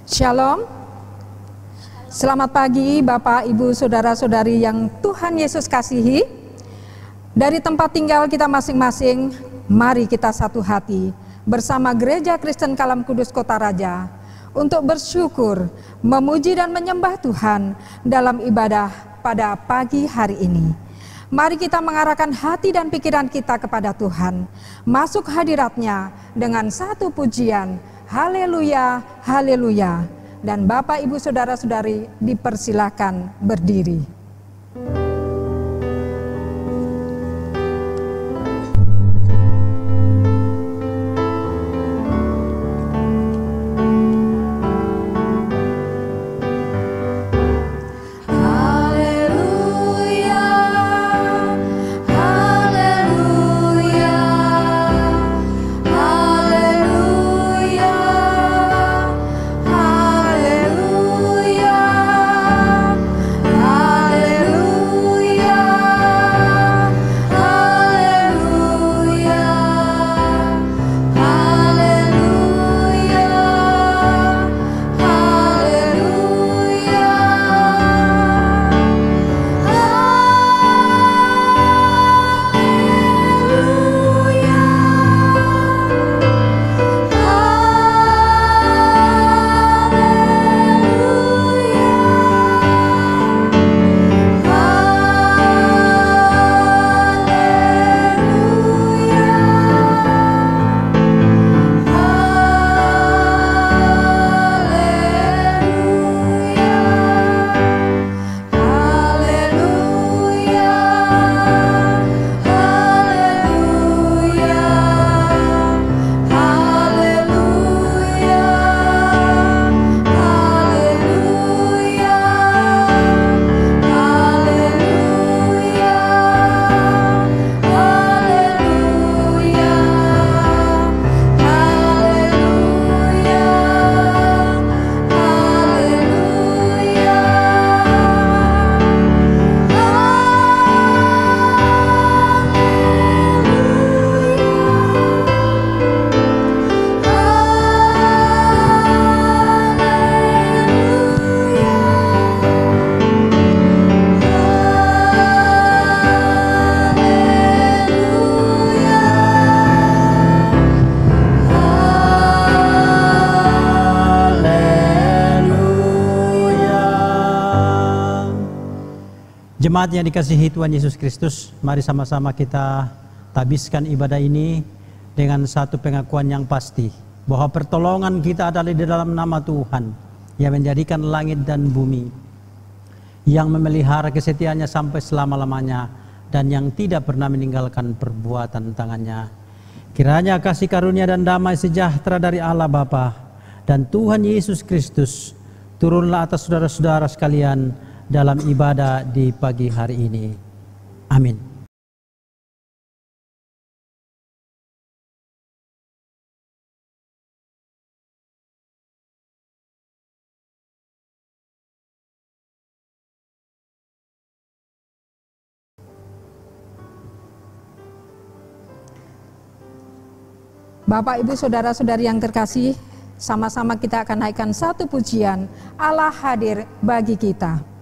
Shalom. Selamat pagi Bapak, Ibu, Saudara-saudari yang Tuhan Yesus kasihi. Dari tempat tinggal kita masing-masing, mari kita satu hati bersama Gereja Kristen Kalam Kudus Kota Raja untuk bersyukur, memuji dan menyembah Tuhan dalam ibadah pada pagi hari ini. Mari kita mengarahkan hati dan pikiran kita kepada Tuhan, masuk hadirat-Nya dengan satu pujian, haleluya, haleluya. Dan Bapak, Ibu, Saudara-saudari dipersilakan berdiri. Jemaat yang dikasihi Tuhan Yesus Kristus, mari sama-sama kita habiskan ibadah ini dengan satu pengakuan yang pasti bahwa pertolongan kita adalah di dalam nama Tuhan yang menjadikan langit dan bumi, yang memelihara kesetiaannya sampai selama-lamanya dan yang tidak pernah meninggalkan perbuatan tangannya. Kiranya kasih karunia dan damai sejahtera dari Allah Bapa dan Tuhan Yesus Kristus turunlah atas saudara-saudara sekalian dalam ibadah di pagi hari ini. Amin. Bapak, Ibu, Saudara-saudari yang terkasih, sama-sama kita akan naikkan satu pujian, Allah hadir bagi kita.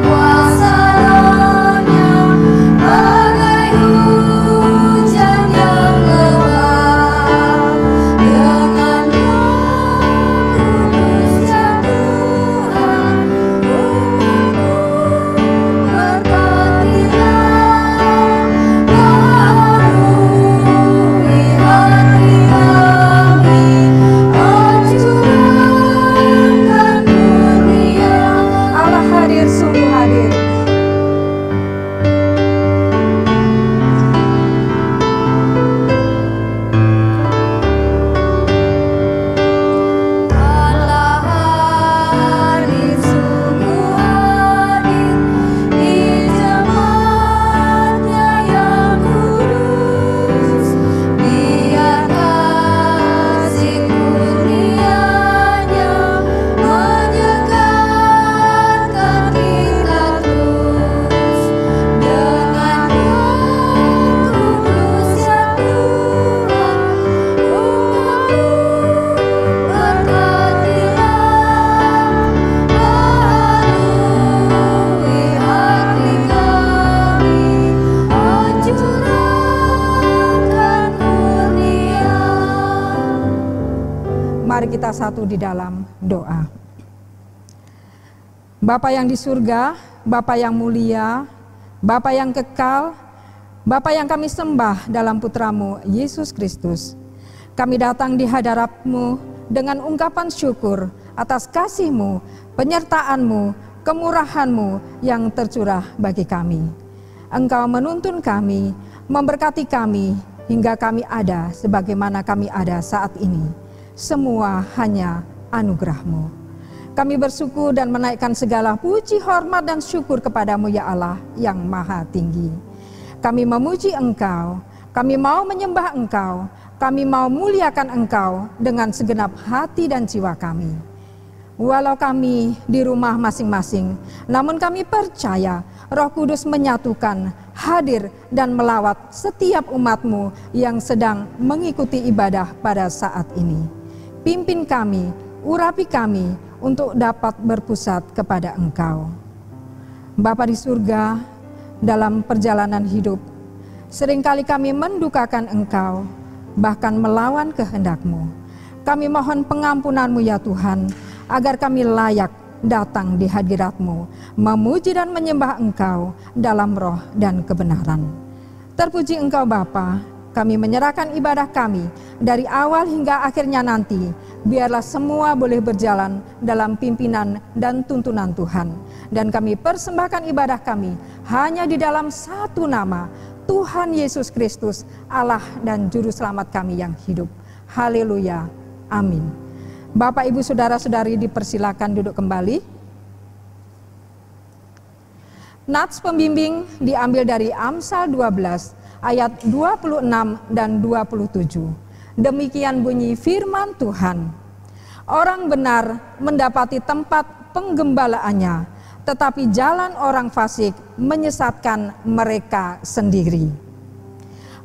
Kuasa rohnya kita satu di dalam doa. Bapa yang di surga, Bapa yang mulia, Bapa yang kekal, Bapa yang kami sembah dalam putra-Mu Yesus Kristus. Kami datang di hadarat-Mu dengan ungkapan syukur atas kasih-Mu, penyertaan-Mu, kemurahan-Mu yang tercurah bagi kami. Engkau menuntun kami, memberkati kami, hingga kami ada sebagaimana kami ada saat ini. Semua hanya anugerah-Mu. Kami bersyukur dan menaikkan segala puji, hormat, dan syukur kepadamu ya Allah yang maha tinggi. Kami memuji Engkau, kami mau menyembah Engkau, kami mau muliakan Engkau dengan segenap hati dan jiwa kami. Walau kami di rumah masing-masing, namun kami percaya Roh Kudus menyatukan, hadir dan melawat setiap umat-Mu yang sedang mengikuti ibadah pada saat ini. Pimpin kami, urapi kami untuk dapat berpusat kepada Engkau. Bapa di surga, dalam perjalanan hidup, seringkali kami mendukakan Engkau, bahkan melawan kehendak-Mu. Kami mohon pengampunan-Mu ya Tuhan, agar kami layak datang di hadirat-Mu, memuji dan menyembah Engkau dalam roh dan kebenaran. Terpuji Engkau Bapa, kami menyerahkan ibadah kami dari awal hingga akhirnya nanti. Biarlah semua boleh berjalan dalam pimpinan dan tuntunan Tuhan. Dan kami persembahkan ibadah kami hanya di dalam satu nama, Tuhan Yesus Kristus, Allah dan Juru Selamat kami yang hidup. Haleluya, amin. Bapak, Ibu, Saudara-saudari dipersilakan duduk kembali. Nats pembimbing diambil dari Amsal 12 ayat 26 dan 27. Demikian bunyi firman Tuhan. Orang benar mendapati tempat penggembalaannya, tetapi jalan orang fasik menyesatkan mereka sendiri.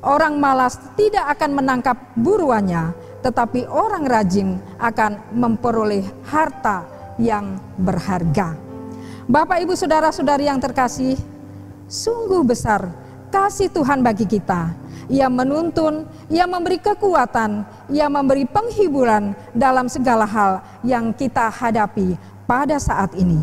Orang malas tidak akan menangkap buruannya, tetapi orang rajin akan memperoleh harta yang berharga. Bapak, Ibu, Saudara-saudari yang terkasih, sungguh besar kasih Tuhan bagi kita. Ia menuntun, Ia memberi kekuatan, Ia memberi penghiburan dalam segala hal yang kita hadapi pada saat ini.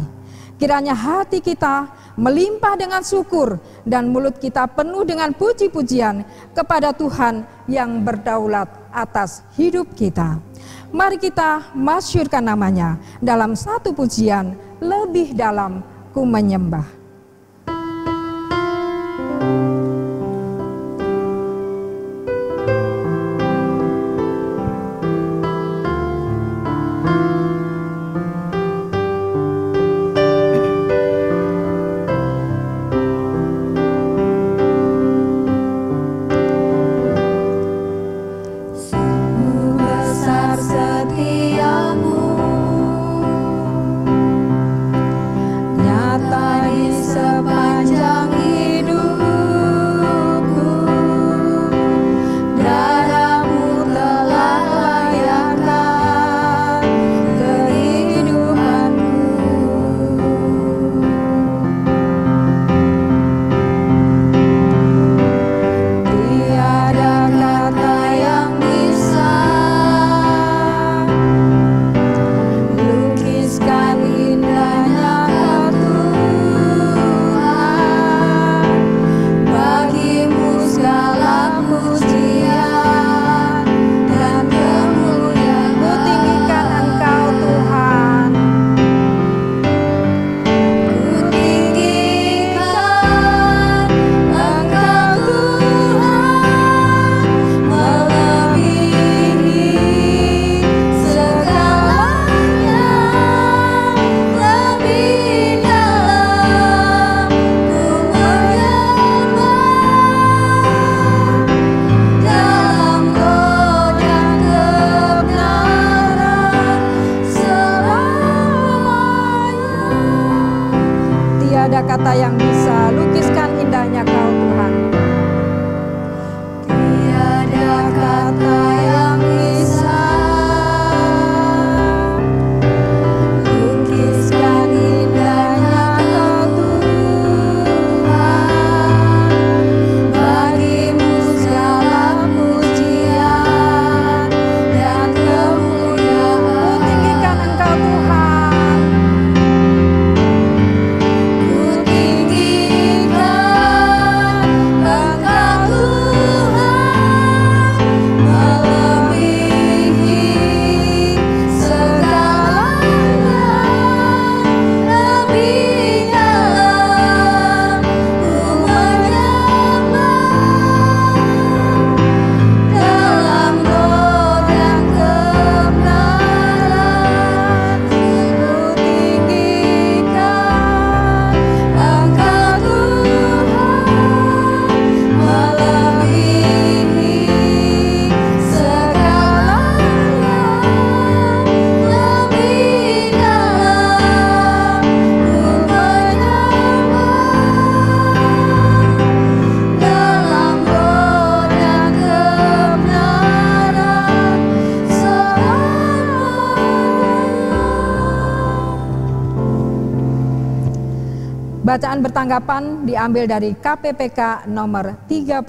Kiranya hati kita melimpah dengan syukur dan mulut kita penuh dengan puji-pujian kepada Tuhan yang berdaulat atas hidup kita. Mari kita masyhurkan namanya dalam satu pujian, lebih dalam ku menyembah. Kata yang bisa lukiskan indahnya Kau Tuhan. Tiada kata yang bisa lukiskan indahnya Kau Tuhan. Bagimu segala pujian dan kemuliaan. Bacaan bertanggapan diambil dari KPPK nomor 35.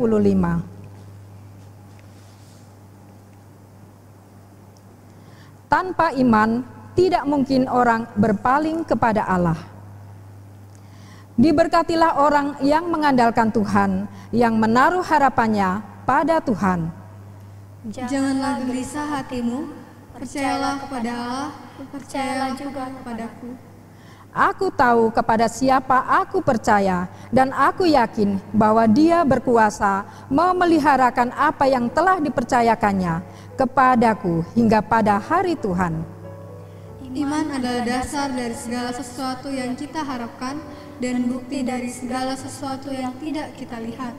Tanpa iman, tidak mungkin orang berpaling kepada Allah. Diberkatilah orang yang mengandalkan Tuhan, yang menaruh harapannya pada Tuhan. Janganlah gelisah hatimu, percayalah kepada Allah, percayalah juga kepadaku. Aku tahu kepada siapa aku percaya, dan aku yakin bahwa Dia berkuasa memeliharakan apa yang telah dipercayakannya kepadaku hingga pada hari Tuhan. Iman adalah dasar dari segala sesuatu yang kita harapkan dan bukti dari segala sesuatu yang tidak kita lihat.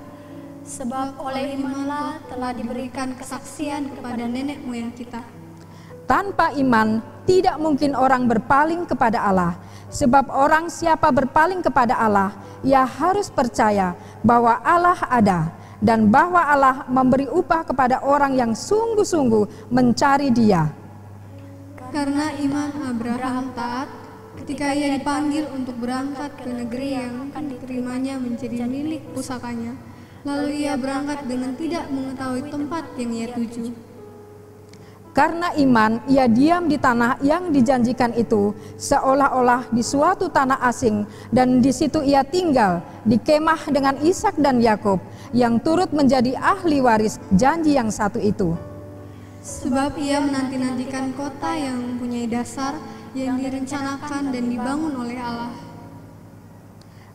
Sebab oleh imanlah telah diberikan kesaksian kepada nenek moyang kita. Tanpa iman, tidak mungkin orang berpaling kepada Allah. Sebab orang siapa berpaling kepada Allah, ia harus percaya bahwa Allah ada dan bahwa Allah memberi upah kepada orang yang sungguh-sungguh mencari Dia. Karena iman Abraham taat ketika ia dipanggil untuk berangkat ke negeri yang akan diterimanya menjadi milik pusakanya. Lalu ia berangkat dengan tidak mengetahui tempat yang ia tuju. Karena iman, ia diam di tanah yang dijanjikan itu, seolah-olah di suatu tanah asing, dan di situ ia tinggal di kemah dengan Ishak dan Yakub, yang turut menjadi ahli waris janji yang satu itu. Sebab ia menanti-nantikan kota yang mempunyai dasar, yang direncanakan dan dibangun oleh Allah.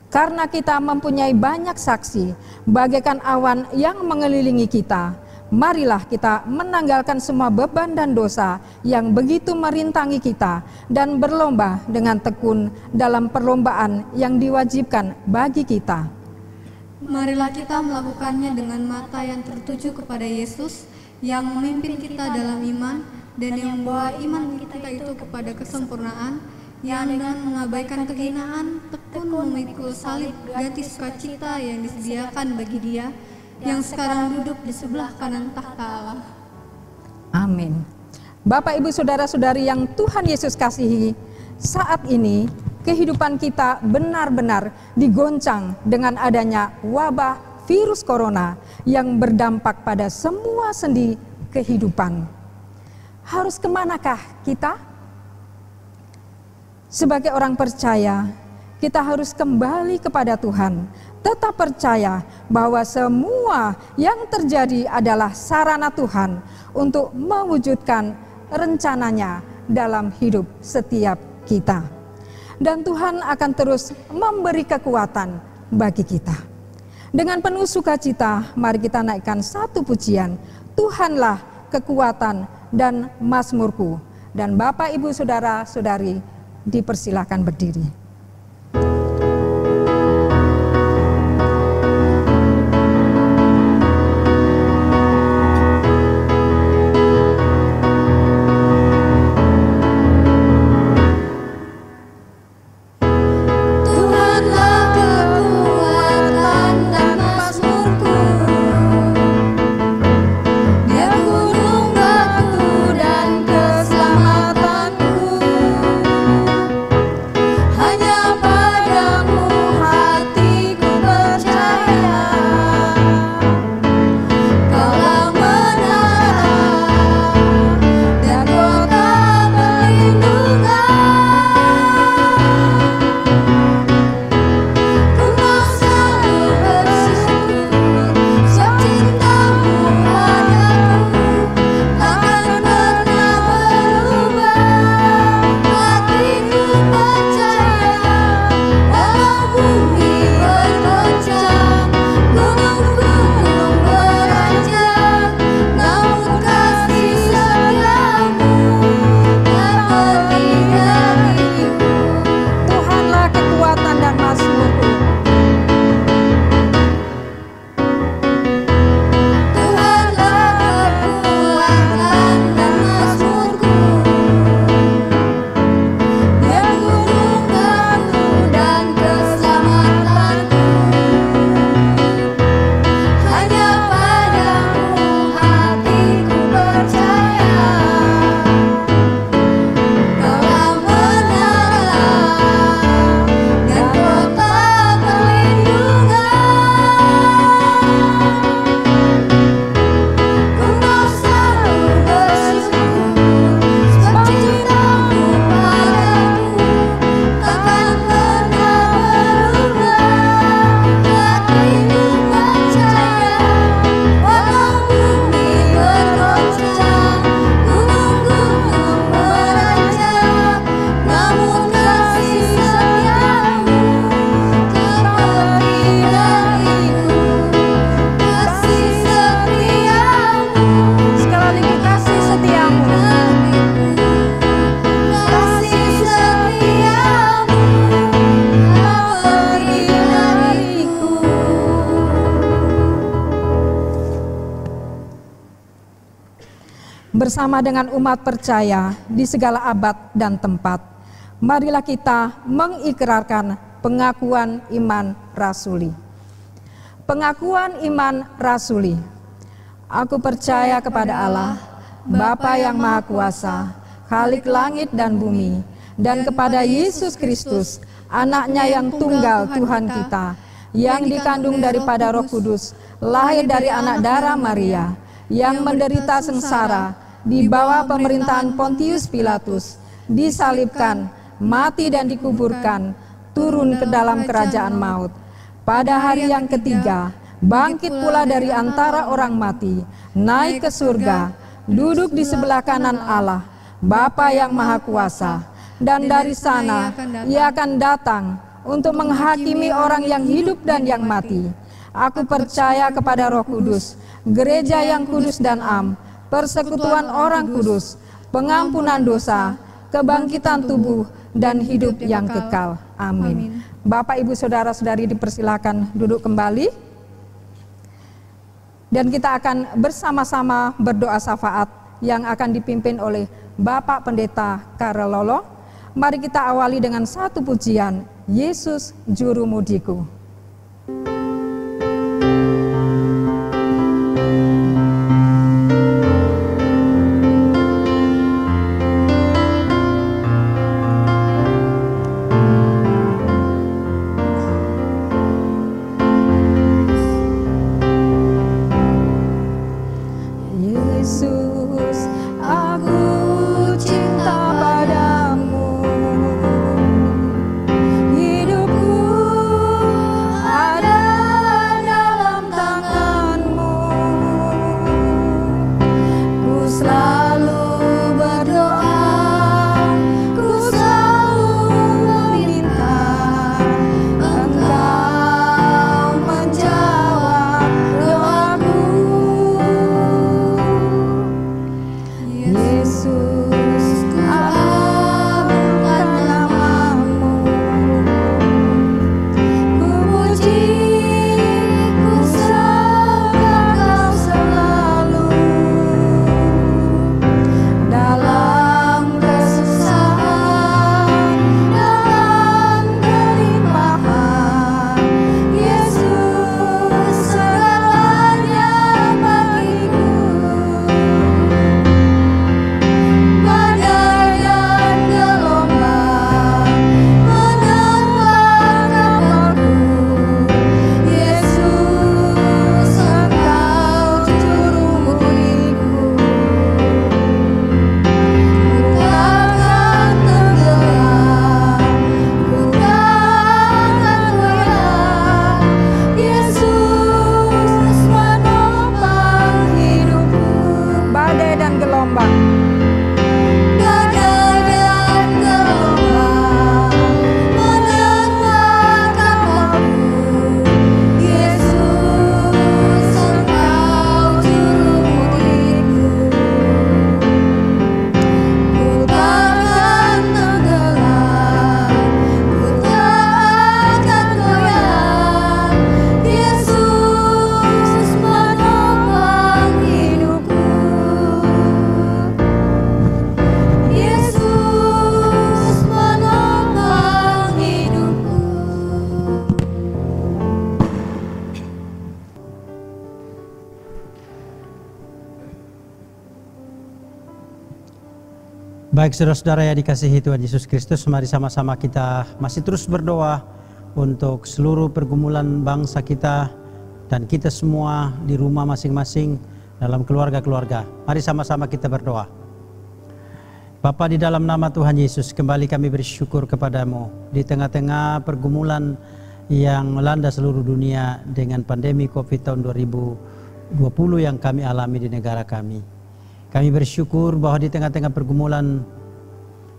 Karena kita mempunyai banyak saksi, bagaikan awan yang mengelilingi kita, marilah kita menanggalkan semua beban dan dosa yang begitu merintangi kita dan berlomba dengan tekun dalam perlombaan yang diwajibkan bagi kita. Marilah kita melakukannya dengan mata yang tertuju kepada Yesus yang memimpin kita dalam iman dan yang membawa iman kita itu kepada kesempurnaan, yang dengan mengabaikan kehinaan tekun memikul salib ganti sukacita yang disediakan bagi Dia yang sekarang duduk di sebelah kanan tahta Allah. Amin. Bapak, Ibu, Saudara-saudari yang Tuhan Yesus kasihi, saat ini kehidupan kita benar-benar digoncang dengan adanya wabah virus corona yang berdampak pada semua sendi kehidupan. Harus kemanakah kita? Sebagai orang percaya, kita harus kembali kepada Tuhan. Tetap percaya bahwa semua yang terjadi adalah sarana Tuhan untuk mewujudkan rencananya dalam hidup setiap kita. Dan Tuhan akan terus memberi kekuatan bagi kita. Dengan penuh sukacita, mari kita naikkan satu pujian. Tuhanlah kekuatan dan mazmurku. Dan Bapak, Ibu, Saudara-saudari, dipersilakan berdiri. Hanya bersama dengan umat percaya di segala abad dan tempat. Marilah kita mengikrarkan pengakuan iman rasuli. Pengakuan iman rasuli. Aku percaya kepada Allah, Bapa yang Maha Kuasa, Khalik langit dan bumi, dan kepada Yesus Kristus, Anaknya yang tunggal Tuhan kita, yang dikandung daripada Roh Kudus, lahir dari anak darah Maria, yang menderita sengsara di bawah pemerintahan Pontius Pilatus, disalibkan, mati dan dikuburkan, turun ke dalam kerajaan maut. Pada hari yang ketiga, bangkit pula dari antara orang mati, naik ke surga, duduk di sebelah kanan Allah, Bapa yang Maha Kuasa, dan dari sana Ia akan datang untuk menghakimi orang yang hidup dan yang mati. Aku percaya kepada Roh Kudus, gereja yang kudus dan am, persekutuan orang kudus, pengampunan dosa, kebangkitan tubuh, dan hidup yang kekal. Amin. Bapak, Ibu, Saudara-saudari dipersilakan duduk kembali. Dan kita akan bersama-sama berdoa syafaat yang akan dipimpin oleh Bapak Pendeta Karel Lolo. Mari kita awali dengan satu pujian, Yesus Juru Mudiku. Baik saudara-saudara yang dikasihi Tuhan Yesus Kristus, mari sama-sama kita masih terus berdoa untuk seluruh pergumulan bangsa kita dan kita semua di rumah masing-masing dalam keluarga-keluarga. Mari sama-sama kita berdoa. Bapa, di dalam nama Tuhan Yesus, kembali kami bersyukur kepadamu di tengah-tengah pergumulan yang melanda seluruh dunia dengan pandemi COVID tahun 2020 yang kami alami di negara kami. Kami bersyukur bahwa di tengah-tengah pergumulan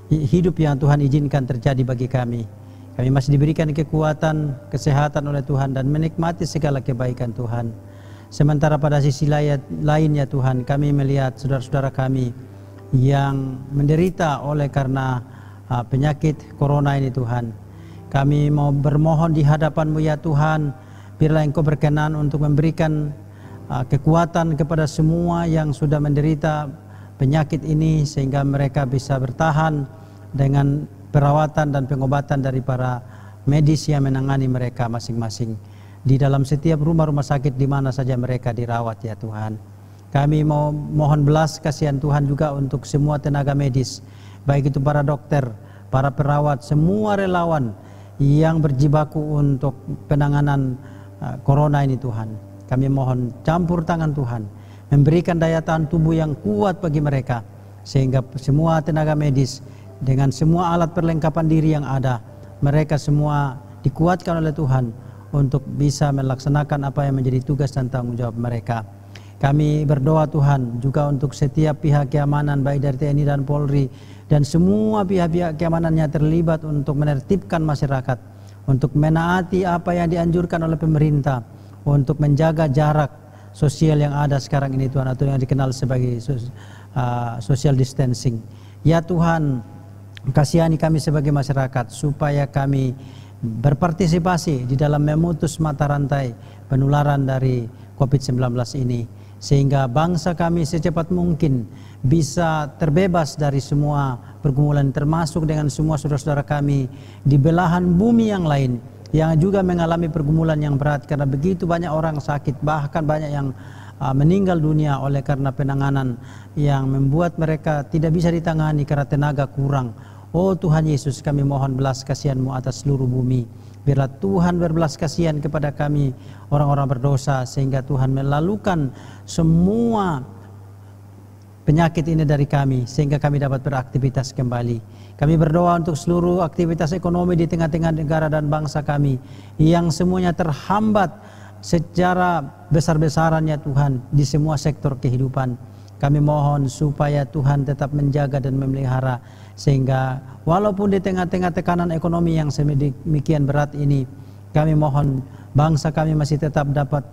hidup yang Tuhan izinkan terjadi bagi kami, kami masih diberikan kekuatan, kesehatan oleh Tuhan dan menikmati segala kebaikan Tuhan. Sementara pada sisi lain ya Tuhan, kami melihat saudara-saudara kami yang menderita oleh karena penyakit corona ini Tuhan. Kami mau bermohon di hadapan-Mu ya Tuhan, biarlah Engkau berkenan untuk memberikan kekuatan kepada semua yang sudah menderita penyakit ini, sehingga mereka bisa bertahan dengan perawatan dan pengobatan dari para medis yang menangani mereka masing-masing di dalam setiap rumah-rumah sakit di mana saja mereka dirawat ya Tuhan. Kami mau mohon belas kasihan Tuhan juga untuk semua tenaga medis, baik itu para dokter, para perawat, semua relawan yang berjibaku untuk penanganan corona ini Tuhan. Kami mohon campur tangan Tuhan, memberikan daya tahan tubuh yang kuat bagi mereka, sehingga semua tenaga medis dengan semua alat perlengkapan diri yang ada, mereka semua dikuatkan oleh Tuhan untuk bisa melaksanakan apa yang menjadi tugas dan tanggung jawab mereka. Kami berdoa Tuhan juga untuk setiap pihak keamanan, baik dari TNI dan Polri, dan semua pihak-pihak keamanannya terlibat untuk menertibkan masyarakat, untuk menaati apa yang dianjurkan oleh pemerintah, untuk menjaga jarak sosial yang ada sekarang ini Tuhan, atau yang dikenal sebagai social distancing. Ya Tuhan, kasihani kami sebagai masyarakat supaya kami berpartisipasi di dalam memutus mata rantai penularan dari COVID-19 ini, sehingga bangsa kami secepat mungkin bisa terbebas dari semua pergumulan, termasuk dengan semua saudara-saudara kami di belahan bumi yang lain yang juga mengalami pergumulan yang berat, karena begitu banyak orang sakit, bahkan banyak yang meninggal dunia oleh karena penanganan yang membuat mereka tidak bisa ditangani karena tenaga kurang. Oh Tuhan Yesus, kami mohon belas kasihan-Mu atas seluruh bumi. Biarlah Tuhan berbelas kasihan kepada kami orang-orang berdosa, sehingga Tuhan melalukan semua penyakit ini dari kami, sehingga kami dapat beraktivitas kembali. Kami berdoa untuk seluruh aktivitas ekonomi di tengah-tengah negara dan bangsa kami yang semuanya terhambat secara besar-besarannya Tuhan di semua sektor kehidupan. Kami mohon supaya Tuhan tetap menjaga dan memelihara, sehingga walaupun di tengah-tengah tekanan ekonomi yang sedemikian berat ini, kami mohon bangsa kami masih tetap dapat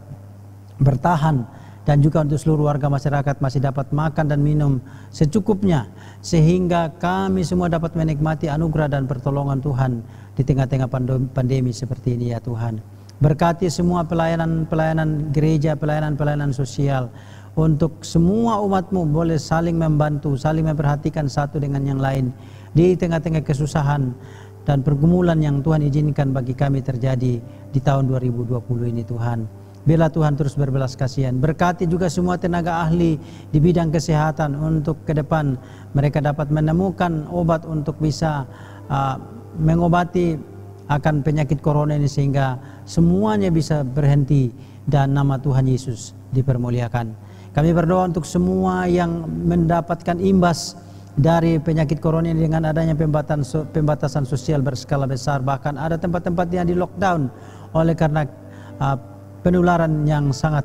bertahan, dan juga untuk seluruh warga masyarakat masih dapat makan dan minum secukupnya, sehingga kami semua dapat menikmati anugerah dan pertolongan Tuhan di tengah-tengah pandemi seperti ini ya Tuhan. Berkati semua pelayanan gereja, pelayanan sosial, untuk semua umat-Mu boleh saling membantu, saling memperhatikan satu dengan yang lain di tengah-tengah kesusahan dan pergumulan yang Tuhan izinkan bagi kami terjadi di tahun 2020 ini Tuhan. Biarlah Tuhan terus berbelas kasihan. Berkati juga semua tenaga ahli di bidang kesehatan untuk ke depan mereka dapat menemukan obat untuk bisa mengobati akan penyakit corona ini, sehingga semuanya bisa berhenti dan nama Tuhan Yesus dipermuliakan. Kami berdoa untuk semua yang mendapatkan imbas dari penyakit corona ini dengan adanya pembatasan sosial berskala besar, bahkan ada tempat-tempat yang di lockdown oleh karena penularan yang sangat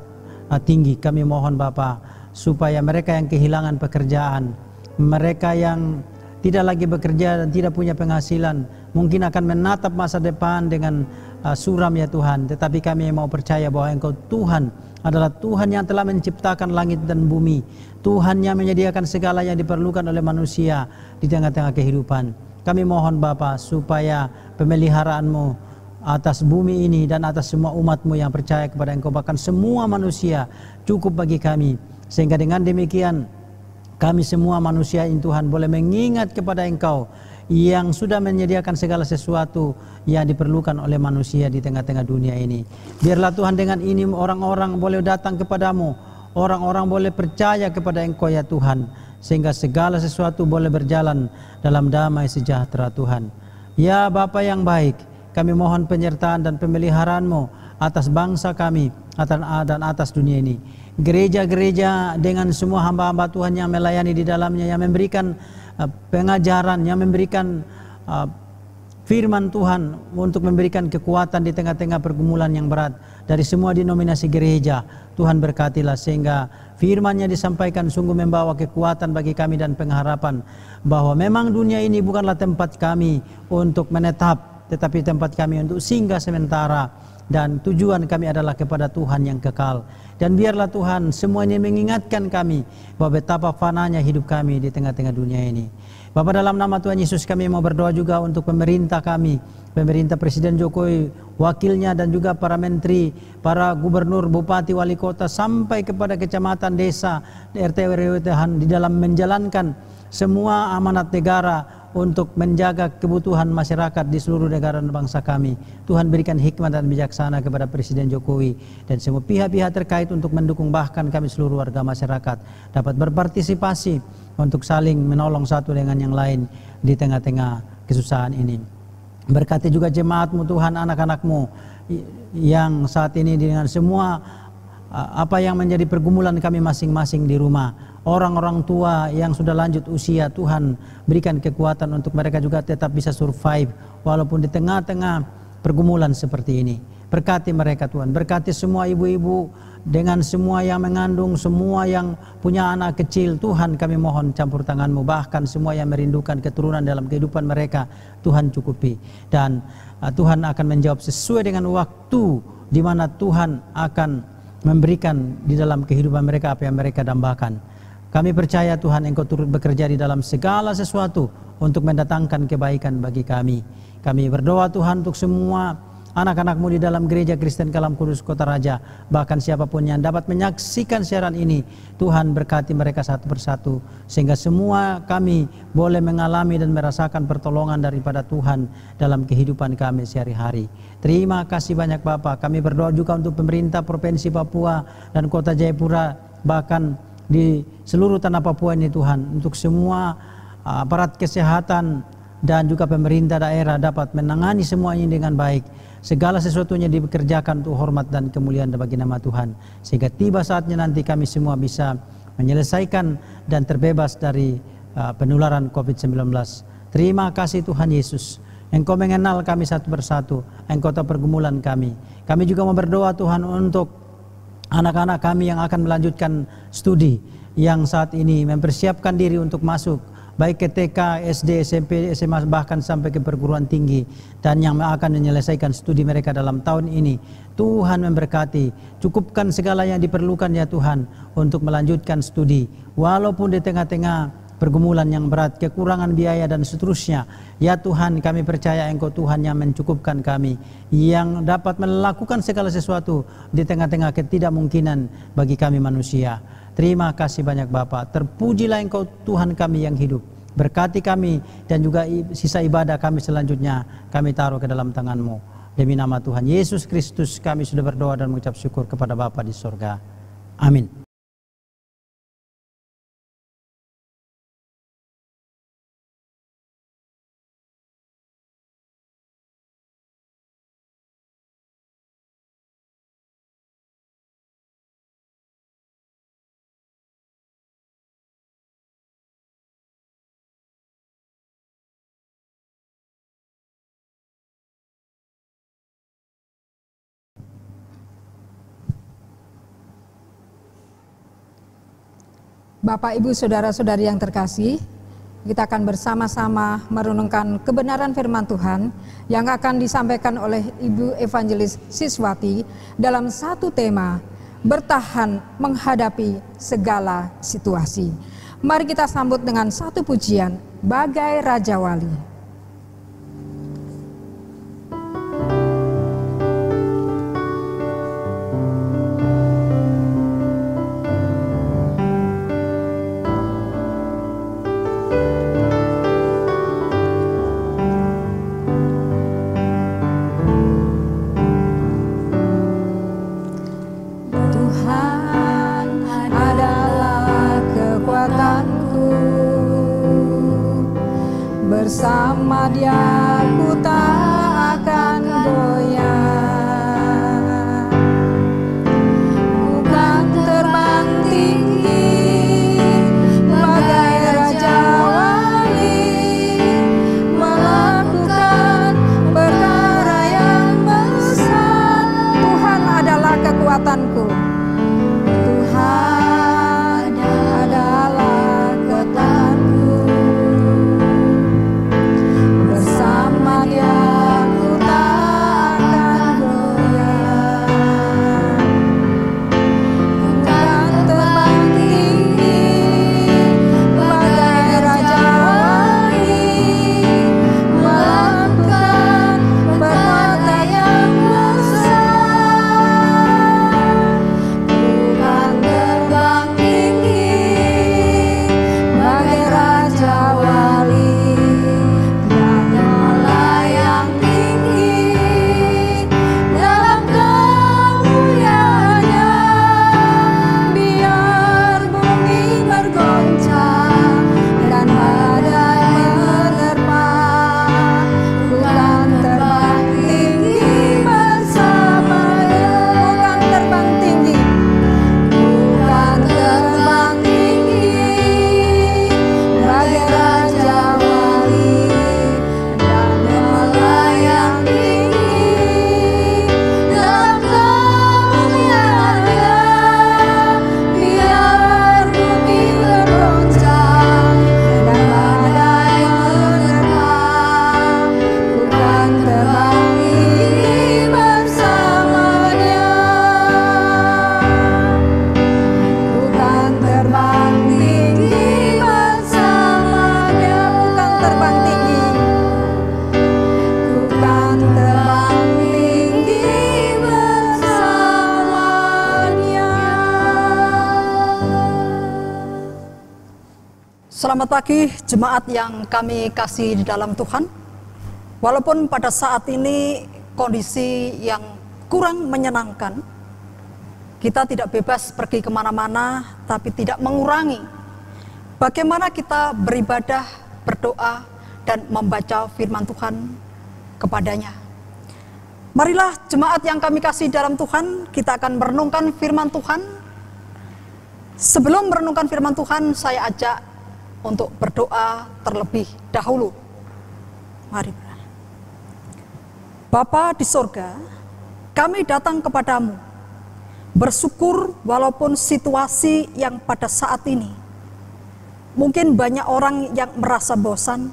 tinggi. Kami mohon Bapa supaya mereka yang kehilangan pekerjaan, mereka yang tidak lagi bekerja dan tidak punya penghasilan, mungkin akan menatap masa depan dengan suram ya Tuhan. Tetapi kami mau percaya bahwa Engkau Tuhan adalah Tuhan yang telah menciptakan langit dan bumi, Tuhan yang menyediakan segala yang diperlukan oleh manusia di tengah-tengah kehidupan. Kami mohon Bapa supaya pemeliharaan-Mu atas bumi ini dan atas semua umat-Mu yang percaya kepada Engkau, bahkan semua manusia, cukup bagi kami, sehingga dengan demikian kami semua manusia ini Tuhan boleh mengingat kepada Engkau yang sudah menyediakan segala sesuatu yang diperlukan oleh manusia di tengah-tengah dunia ini. Biarlah Tuhan dengan ini orang-orang boleh datang kepadamu, orang-orang boleh percaya kepada Engkau ya Tuhan, sehingga segala sesuatu boleh berjalan dalam damai sejahtera Tuhan. Ya Bapa yang baik, kami mohon penyertaan dan pemeliharaan-Mu atas bangsa kami dan atas dunia ini. Gereja-gereja dengan semua hamba-hamba Tuhan yang melayani di dalamnya, yang memberikan pengajaran, yang memberikan firman Tuhan untuk memberikan kekuatan di tengah-tengah pergumulan yang berat dari semua denominasi gereja. Tuhan berkatilah sehingga firman-Nya disampaikan sungguh membawa kekuatan bagi kami dan pengharapan bahwa memang dunia ini bukanlah tempat kami untuk menetap, tetapi tempat kami untuk singgah sementara, dan tujuan kami adalah kepada Tuhan yang kekal. Dan biarlah Tuhan semuanya mengingatkan kami bahwa betapa fananya hidup kami di tengah-tengah dunia ini. Bapa, dalam nama Tuhan Yesus kami mau berdoa juga untuk pemerintah kami, pemerintah Presiden Jokowi, wakilnya, dan juga para menteri, para gubernur, bupati, wali kota, sampai kepada kecamatan, desa, RT RW Tuhan, di dalam menjalankan semua amanat negara untuk menjaga kebutuhan masyarakat di seluruh negara dan bangsa kami. Tuhan berikan hikmat dan bijaksana kepada Presiden Jokowi dan semua pihak-pihak terkait untuk mendukung, bahkan kami seluruh warga masyarakat dapat berpartisipasi untuk saling menolong satu dengan yang lain di tengah-tengah kesusahan ini. Berkati juga jemaat-Mu Tuhan, anak-anak-Mu yang saat ini dengan semua apa yang menjadi pergumulan kami masing-masing di rumah. Orang-orang tua yang sudah lanjut usia, Tuhan berikan kekuatan untuk mereka juga tetap bisa survive walaupun di tengah-tengah pergumulan seperti ini. Berkati mereka Tuhan, berkati semua ibu-ibu dengan semua yang mengandung, semua yang punya anak kecil. Tuhan kami mohon campur tangan-Mu, bahkan semua yang merindukan keturunan dalam kehidupan mereka, Tuhan cukupi. Dan Tuhan akan menjawab sesuai dengan waktu di mana Tuhan akan memberikan di dalam kehidupan mereka apa yang mereka dambakan. Kami percaya Tuhan Engkau turut bekerja di dalam segala sesuatu untuk mendatangkan kebaikan bagi kami. Kami berdoa Tuhan untuk semua anak-anak-Mu di dalam gereja Kristen Kalam Kudus Kota Raja, bahkan siapapun yang dapat menyaksikan siaran ini, Tuhan berkati mereka satu persatu, sehingga semua kami boleh mengalami dan merasakan pertolongan daripada Tuhan dalam kehidupan kami sehari-hari. Terima kasih banyak Bapa. Kami berdoa juga untuk pemerintah Provinsi Papua dan Kota Jayapura, bahkan di seluruh tanah Papua ini Tuhan, untuk semua aparat kesehatan dan juga pemerintah daerah dapat menangani semua ini dengan baik. Segala sesuatunya dikerjakan untuk hormat dan kemuliaan bagi nama Tuhan, sehingga tiba saatnya nanti kami semua bisa menyelesaikan dan terbebas dari penularan COVID-19. Terima kasih Tuhan Yesus, Engkau mengenal kami satu persatu, Engkau tahu pergumulan kami. Kami juga mau berdoa Tuhan untuk anak-anak kami yang akan melanjutkan studi, yang saat ini mempersiapkan diri untuk masuk baik ke TK, SD, SMP, SMA, bahkan sampai ke perguruan tinggi, dan yang akan menyelesaikan studi mereka dalam tahun ini. Tuhan memberkati, cukupkan segala yang diperlukan ya Tuhan untuk melanjutkan studi, walaupun di tengah-tengah pergumulan yang berat, kekurangan biaya dan seterusnya. Ya Tuhan, kami percaya Engkau Tuhan yang mencukupkan kami, yang dapat melakukan segala sesuatu di tengah-tengah ketidakmungkinan bagi kami manusia. Terima kasih banyak Bapa. Terpujilah Engkau Tuhan kami yang hidup. Berkati kami dan juga sisa ibadah kami selanjutnya kami taruh ke dalam tangan-Mu. Demi nama Tuhan Yesus Kristus kami sudah berdoa dan mengucap syukur kepada Bapa di sorga. Amin. Bapak, Ibu, Saudara-saudari yang terkasih, kita akan bersama-sama merenungkan kebenaran firman Tuhan yang akan disampaikan oleh Ibu Evangelis Siswati dalam satu tema, bertahan menghadapi segala situasi. Mari kita sambut dengan satu pujian, Bagai Raja Wali. Bersama Dia ku tak akan goyah. Bukan terbang tinggi bagai Raja Wali, melakukan perkara yang besar. Tuhan adalah kekuatanku. Tuhan adalah kekuatanku. Bersama Dia Selamat pagi jemaat yang kami kasih di dalam Tuhan. Walaupun pada saat ini kondisi yang kurang menyenangkan, kita tidak bebas pergi kemana-mana, tapi tidak mengurangi bagaimana kita beribadah, berdoa, dan membaca firman Tuhan kepadanya. Marilah jemaat yang kami kasih dalam Tuhan, kita akan merenungkan firman Tuhan. Sebelum merenungkan firman Tuhan, saya ajak untuk berdoa terlebih dahulu. Mari. Bapa di sorga, kami datang kepadamu, bersyukur walaupun situasi yang pada saat ini, mungkin banyak orang yang merasa bosan,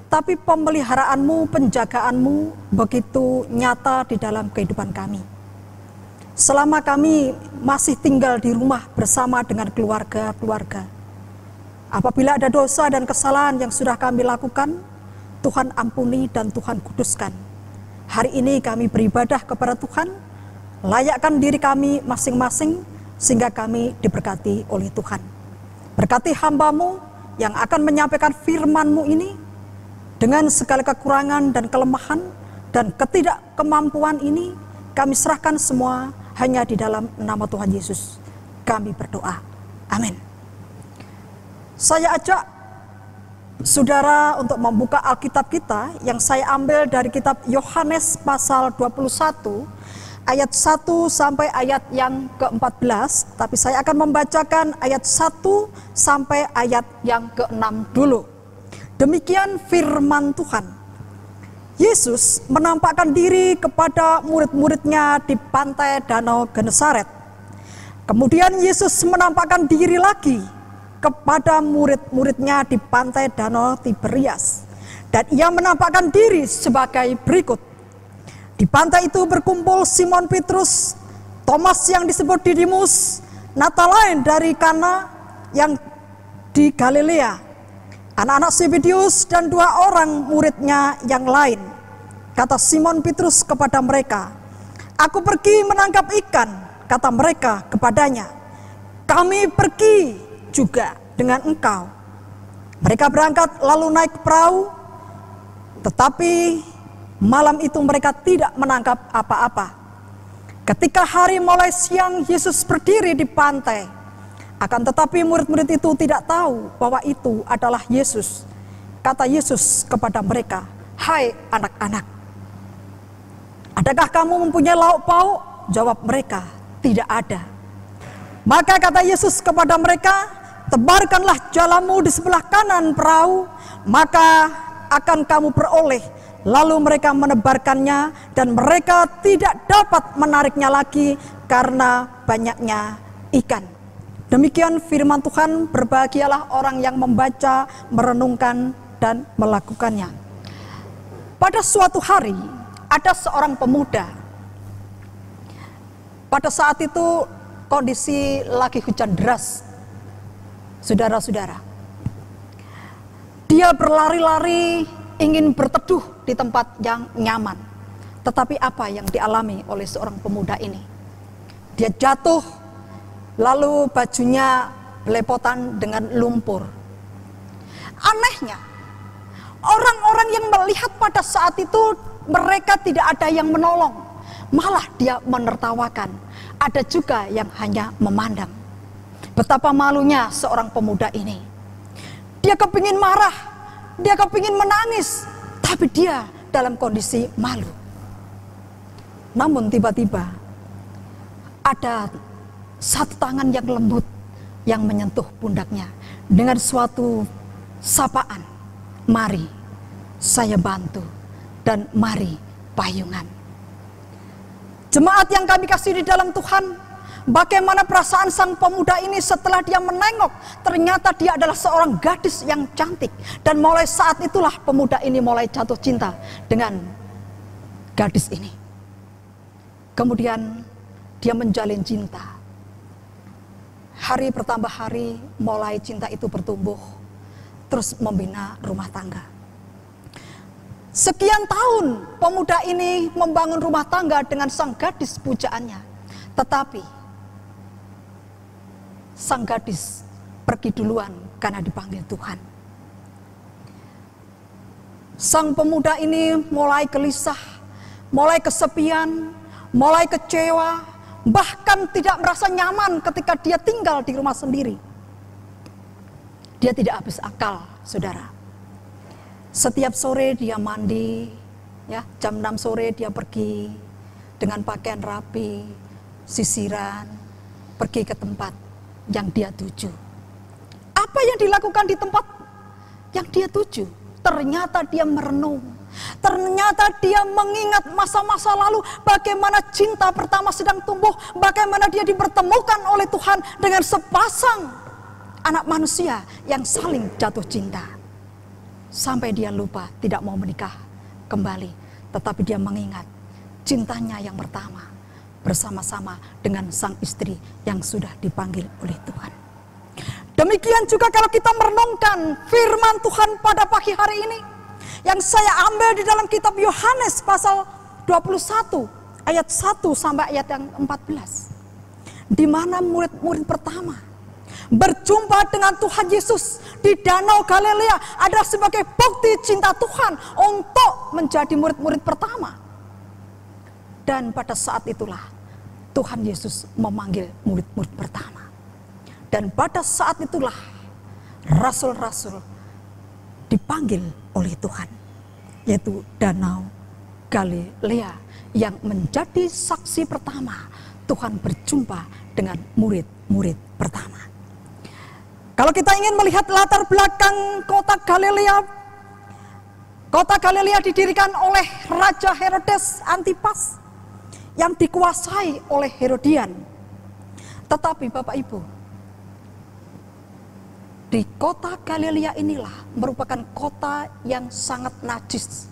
tapi pemeliharaanmu, penjagaanmu begitu nyata di dalam kehidupan kami. Selama kami masih tinggal di rumah bersama dengan keluarga-keluarga, apabila ada dosa dan kesalahan yang sudah kami lakukan, Tuhan ampuni dan Tuhan kuduskan. Hari ini kami beribadah kepada Tuhan, layakkan diri kami masing-masing sehingga kami diberkati oleh Tuhan. Berkati hamba-Mu yang akan menyampaikan firman-Mu ini, dengan segala kekurangan dan kelemahan dan ketidakmampuan ini, kami serahkan semua hanya di dalam nama Tuhan Yesus. Kami berdoa. Amin. Saya ajak saudara untuk membuka Alkitab kita yang saya ambil dari kitab Yohanes pasal 21 ayat 1 sampai ayat yang ke-14, tapi saya akan membacakan ayat 1 sampai ayat yang ke-6 dulu. Demikian firman Tuhan. Yesus menampakkan diri kepada murid-muridnya di pantai Danau Genesaret. Kemudian Yesus menampakkan diri lagi kepada murid-muridnya di pantai Danau Tiberias. Dan ia menampakkan diri sebagai berikut. Di pantai itu berkumpul Simon Petrus, Thomas yang disebut Didimus, Natanael dari Kana yang di Galilea, anak-anak Zebedeus dan 2 orang muridnya yang lain. Kata Simon Petrus kepada mereka, "Aku pergi menangkap ikan," kata mereka kepadanya. "Kami pergi juga dengan engkau." Mereka berangkat lalu naik perahu, tetapi malam itu mereka tidak menangkap apa-apa. Ketika hari mulai siang, Yesus berdiri di pantai. Akan tetapi murid-murid itu tidak tahu bahwa itu adalah Yesus. Kata Yesus kepada mereka, "Hai anak-anak, adakah kamu mempunyai lauk pauk?" Jawab mereka, "Tidak ada." Maka kata Yesus kepada mereka, "Tebarkanlah jalamu di sebelah kanan perahu, maka akan kamu peroleh." Lalu mereka menebarkannya dan mereka tidak dapat menariknya lagi karena banyaknya ikan. Demikian firman Tuhan. Berbahagialah orang yang membaca, merenungkan, dan melakukannya. Pada suatu hari ada seorang pemuda. Pada saat itu kondisi lagi hujan deras, saudara-saudara. Dia berlari-lari ingin berteduh di tempat yang nyaman. Tetapi apa yang dialami oleh seorang pemuda ini? Dia jatuh, lalu bajunya belepotan dengan lumpur. Anehnya, orang-orang yang melihat pada saat itu, mereka tidak ada yang menolong. Malah dia menertawakan. Ada juga yang hanya memandang. Betapa malunya seorang pemuda ini. Dia kepingin marah, dia kepingin menangis, tapi dia dalam kondisi malu. Namun tiba-tiba ada satu tangan yang lembut yang menyentuh pundaknya dengan suatu sapaan, "Mari saya bantu dan mari payungan." Jemaat yang kami kasih di dalam Tuhan, bagaimana perasaan sang pemuda ini setelah dia menengok, ternyata dia adalah seorang gadis yang cantik. Dan mulai saat itulah pemuda ini mulai jatuh cinta dengan gadis ini. Kemudian dia menjalin cinta. Hari bertambah hari, mulai cinta itu bertumbuh, terus membina rumah tangga. Sekian tahun pemuda ini membangun rumah tangga dengan sang gadis pujaannya. Tetapi sang gadis pergi duluan karena dipanggil Tuhan. Sang pemuda ini mulai gelisah, mulai kesepian, mulai kecewa, bahkan tidak merasa nyaman ketika dia tinggal di rumah sendiri. Dia tidak habis akal, saudara. Setiap sore dia mandi, ya, jam 6 sore dia pergi dengan pakaian rapi, sisiran, pergi ke tempat yang dia tuju. Apa yang dilakukan di tempat yang dia tuju? Ternyata dia merenung. Ternyata dia mengingat masa-masa lalu, bagaimana cinta pertama sedang tumbuh, bagaimana dia dipertemukan oleh Tuhan dengan sepasang anak manusia yang saling jatuh cinta. Sampai dia lupa tidak mau menikah kembali, tetapi dia mengingat cintanya yang pertama bersama-sama dengan sang istri yang sudah dipanggil oleh Tuhan. Demikian juga kalau kita merenungkan firman Tuhan pada pagi hari ini, yang saya ambil di dalam kitab Yohanes pasal 21 ayat 1 sampai ayat yang 14. Di mana murid-murid pertama berjumpa dengan Tuhan Yesus di Danau Galilea adalah sebagai bukti cinta Tuhan untuk menjadi murid-murid pertama. Dan pada saat itulah Tuhan Yesus memanggil murid-murid pertama. Dan pada saat itulah rasul-rasul dipanggil oleh Tuhan, yaitu Danau Galilea yang menjadi saksi pertama Tuhan berjumpa dengan murid-murid pertama. Kalau kita ingin melihat latar belakang kota Galilea didirikan oleh Raja Herodes Antipas yang dikuasai oleh Herodian. Tetapi Bapak Ibu, di kota Galilea inilah merupakan kota yang sangat najis.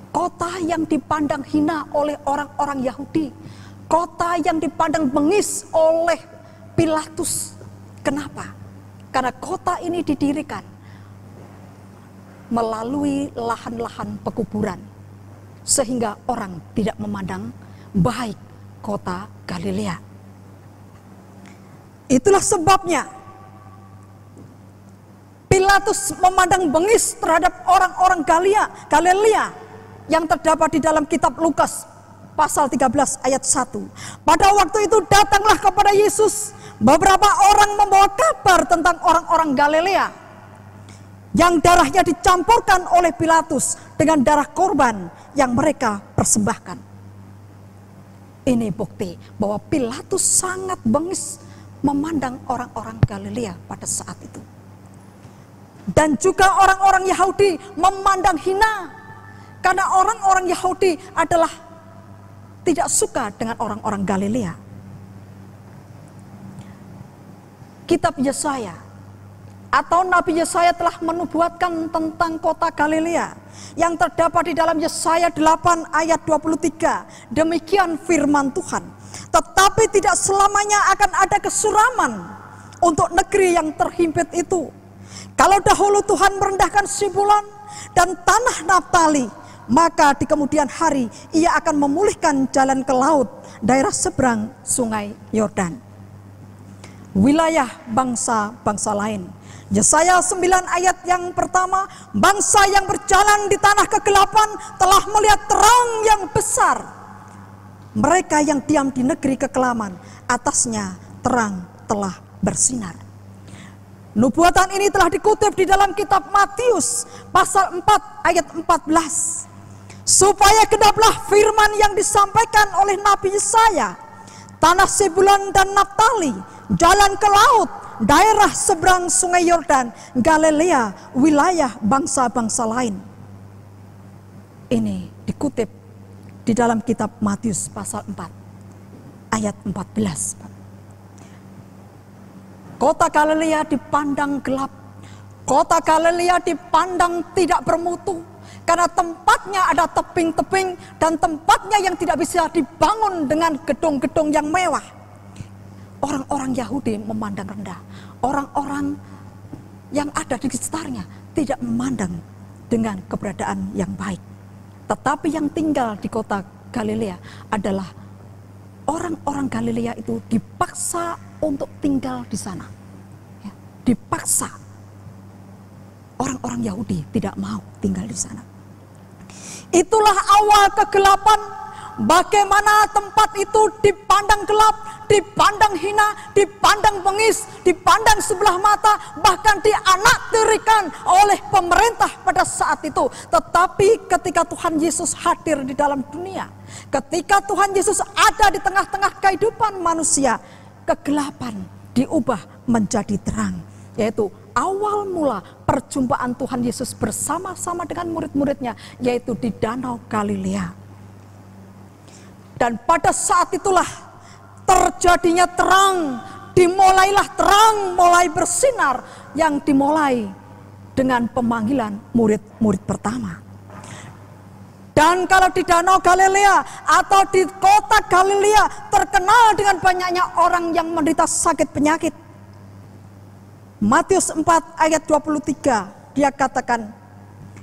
Kota yang dipandang hina oleh orang-orang Yahudi. Kota yang dipandang bengis oleh Pilatus. Kenapa? Karena kota ini didirikan melalui lahan-lahan pekuburan. Sehingga orang tidak memandang baik kota Galilea. Itulah sebabnya Pilatus memandang bengis terhadap orang-orang Galilea yang terdapat di dalam kitab Lukas pasal 13 ayat 1. Pada waktu itu datanglah kepada Yesus beberapa orang membawa kabar tentang orang-orang Galilea yang darahnya dicampurkan oleh Pilatus dengan darah korban yang mereka persembahkan. Ini bukti bahwa Pilatus sangat bengis memandang orang-orang Galilea pada saat itu. Dan juga orang-orang Yahudi memandang hina, karena orang-orang Yahudi adalah tidak suka dengan orang-orang Galilea. Kitab Yesaya atau Nabi Yesaya telah menubuatkan tentang kota Galilea yang terdapat di dalam Yesaya 8 ayat 23. Demikian firman Tuhan. Tetapi tidak selamanya akan ada kesuraman untuk negeri yang terhimpit itu. Kalau dahulu Tuhan merendahkan Sibulan dan tanah Naftali, maka di kemudian hari ia akan memulihkan jalan ke laut, daerah seberang sungai Yordan. Wilayah bangsa-bangsa lain. Yesaya 9 ayat yang pertama, bangsa yang berjalan di tanah kegelapan telah melihat terang yang besar. Mereka yang diam di negeri kekelaman, atasnya terang telah bersinar. Nubuatan ini telah dikutip di dalam kitab Matius pasal 4 ayat 14. Supaya genaplah firman yang disampaikan oleh Nabi Yesaya. Tanah Sibulan dan Naftali, jalan ke laut, daerah seberang sungai Yordan, Galilea, wilayah bangsa-bangsa lain. Ini dikutip di dalam kitab Matius pasal 4 ayat 14. Kota Galilea dipandang gelap. Kota Galilea dipandang tidak bermutu. Karena tempatnya ada tebing-tebing dan tempatnya yang tidak bisa dibangun dengan gedung-gedung yang mewah. Orang-orang Yahudi memandang rendah. Orang-orang yang ada di sekitarnya tidak memandang dengan keberadaan yang baik. Tetapi yang tinggal di kota Galilea adalah orang-orang Galilea itu dipaksa untuk tinggal di sana. Ya. dipaksa. Orang-orang Yahudi tidak mau tinggal di sana. Itulah awal kegelapan, bagaimana tempat itu dipandang gelap, dipandang hina, dipandang bengis, dipandang sebelah mata, bahkan dianaktirikan oleh pemerintah pada saat itu. Tetapi ketika Tuhan Yesus hadir di dalam dunia, ketika Tuhan Yesus ada di tengah-tengah kehidupan manusia, kegelapan diubah menjadi terang, yaitu awal mula perjumpaan Tuhan Yesus bersama-sama dengan murid-muridnya, yaitu di Danau Galilea. Dan pada saat itulah terjadinya terang, dimulailah terang mulai bersinar, yang dimulai dengan pemanggilan murid-murid pertama. Dan kalau di Danau Galilea atau di kota Galilea terkenal dengan banyaknya orang yang menderita sakit penyakit. Matius 4 ayat 23, dia katakan,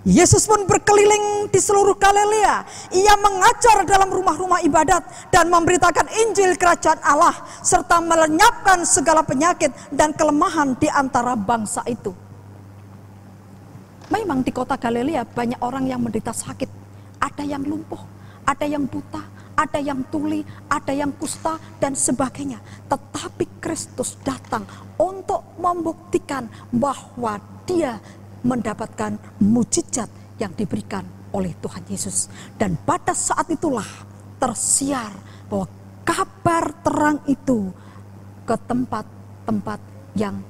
Yesus pun berkeliling di seluruh Galilea. Ia mengajar dalam rumah-rumah ibadat dan memberitakan Injil Kerajaan Allah, serta melenyapkan segala penyakit dan kelemahan di antara bangsa itu. Memang di kota Galilea banyak orang yang menderita sakit. Ada yang lumpuh, ada yang buta, ada yang tuli, ada yang kusta, dan sebagainya. Tetapi Kristus datang untuk membuktikan bahwa dia mendapatkan mujizat yang diberikan oleh Tuhan Yesus. Dan pada saat itulah tersiar bahwa kabar terang itu ke tempat-tempat yang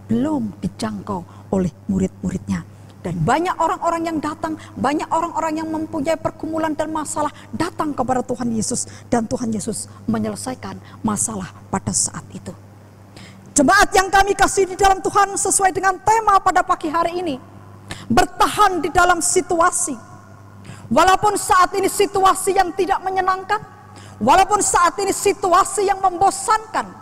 belum dijangkau oleh murid-muridnya. Dan banyak orang-orang yang datang, banyak orang-orang yang mempunyai pergumulan dan masalah datang kepada Tuhan Yesus. Dan Tuhan Yesus menyelesaikan masalah pada saat itu. Jemaat yang kami kasih di dalam Tuhan, sesuai dengan tema pada pagi hari ini, bertahan di dalam situasi. Walaupun saat ini situasi yang tidak menyenangkan, walaupun saat ini situasi yang membosankan,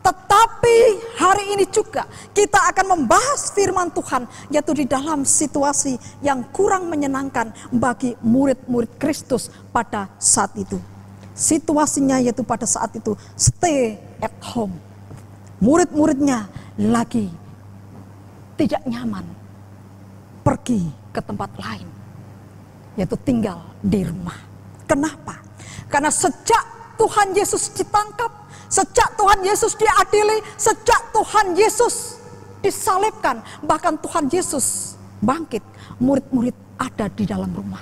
tetapi hari ini juga kita akan membahas firman Tuhan, yaitu di dalam situasi yang kurang menyenangkan bagi murid-murid Kristus pada saat itu. Situasinya yaitu pada saat itu stay at home. Murid-muridnya lagi tidak nyaman pergi ke tempat lain, yaitu tinggal di rumah. Kenapa? Karena sejak Tuhan Yesus ditangkap, sejak Tuhan Yesus diadili, sejak Tuhan Yesus disalibkan, bahkan Tuhan Yesus bangkit, murid-murid ada di dalam rumah.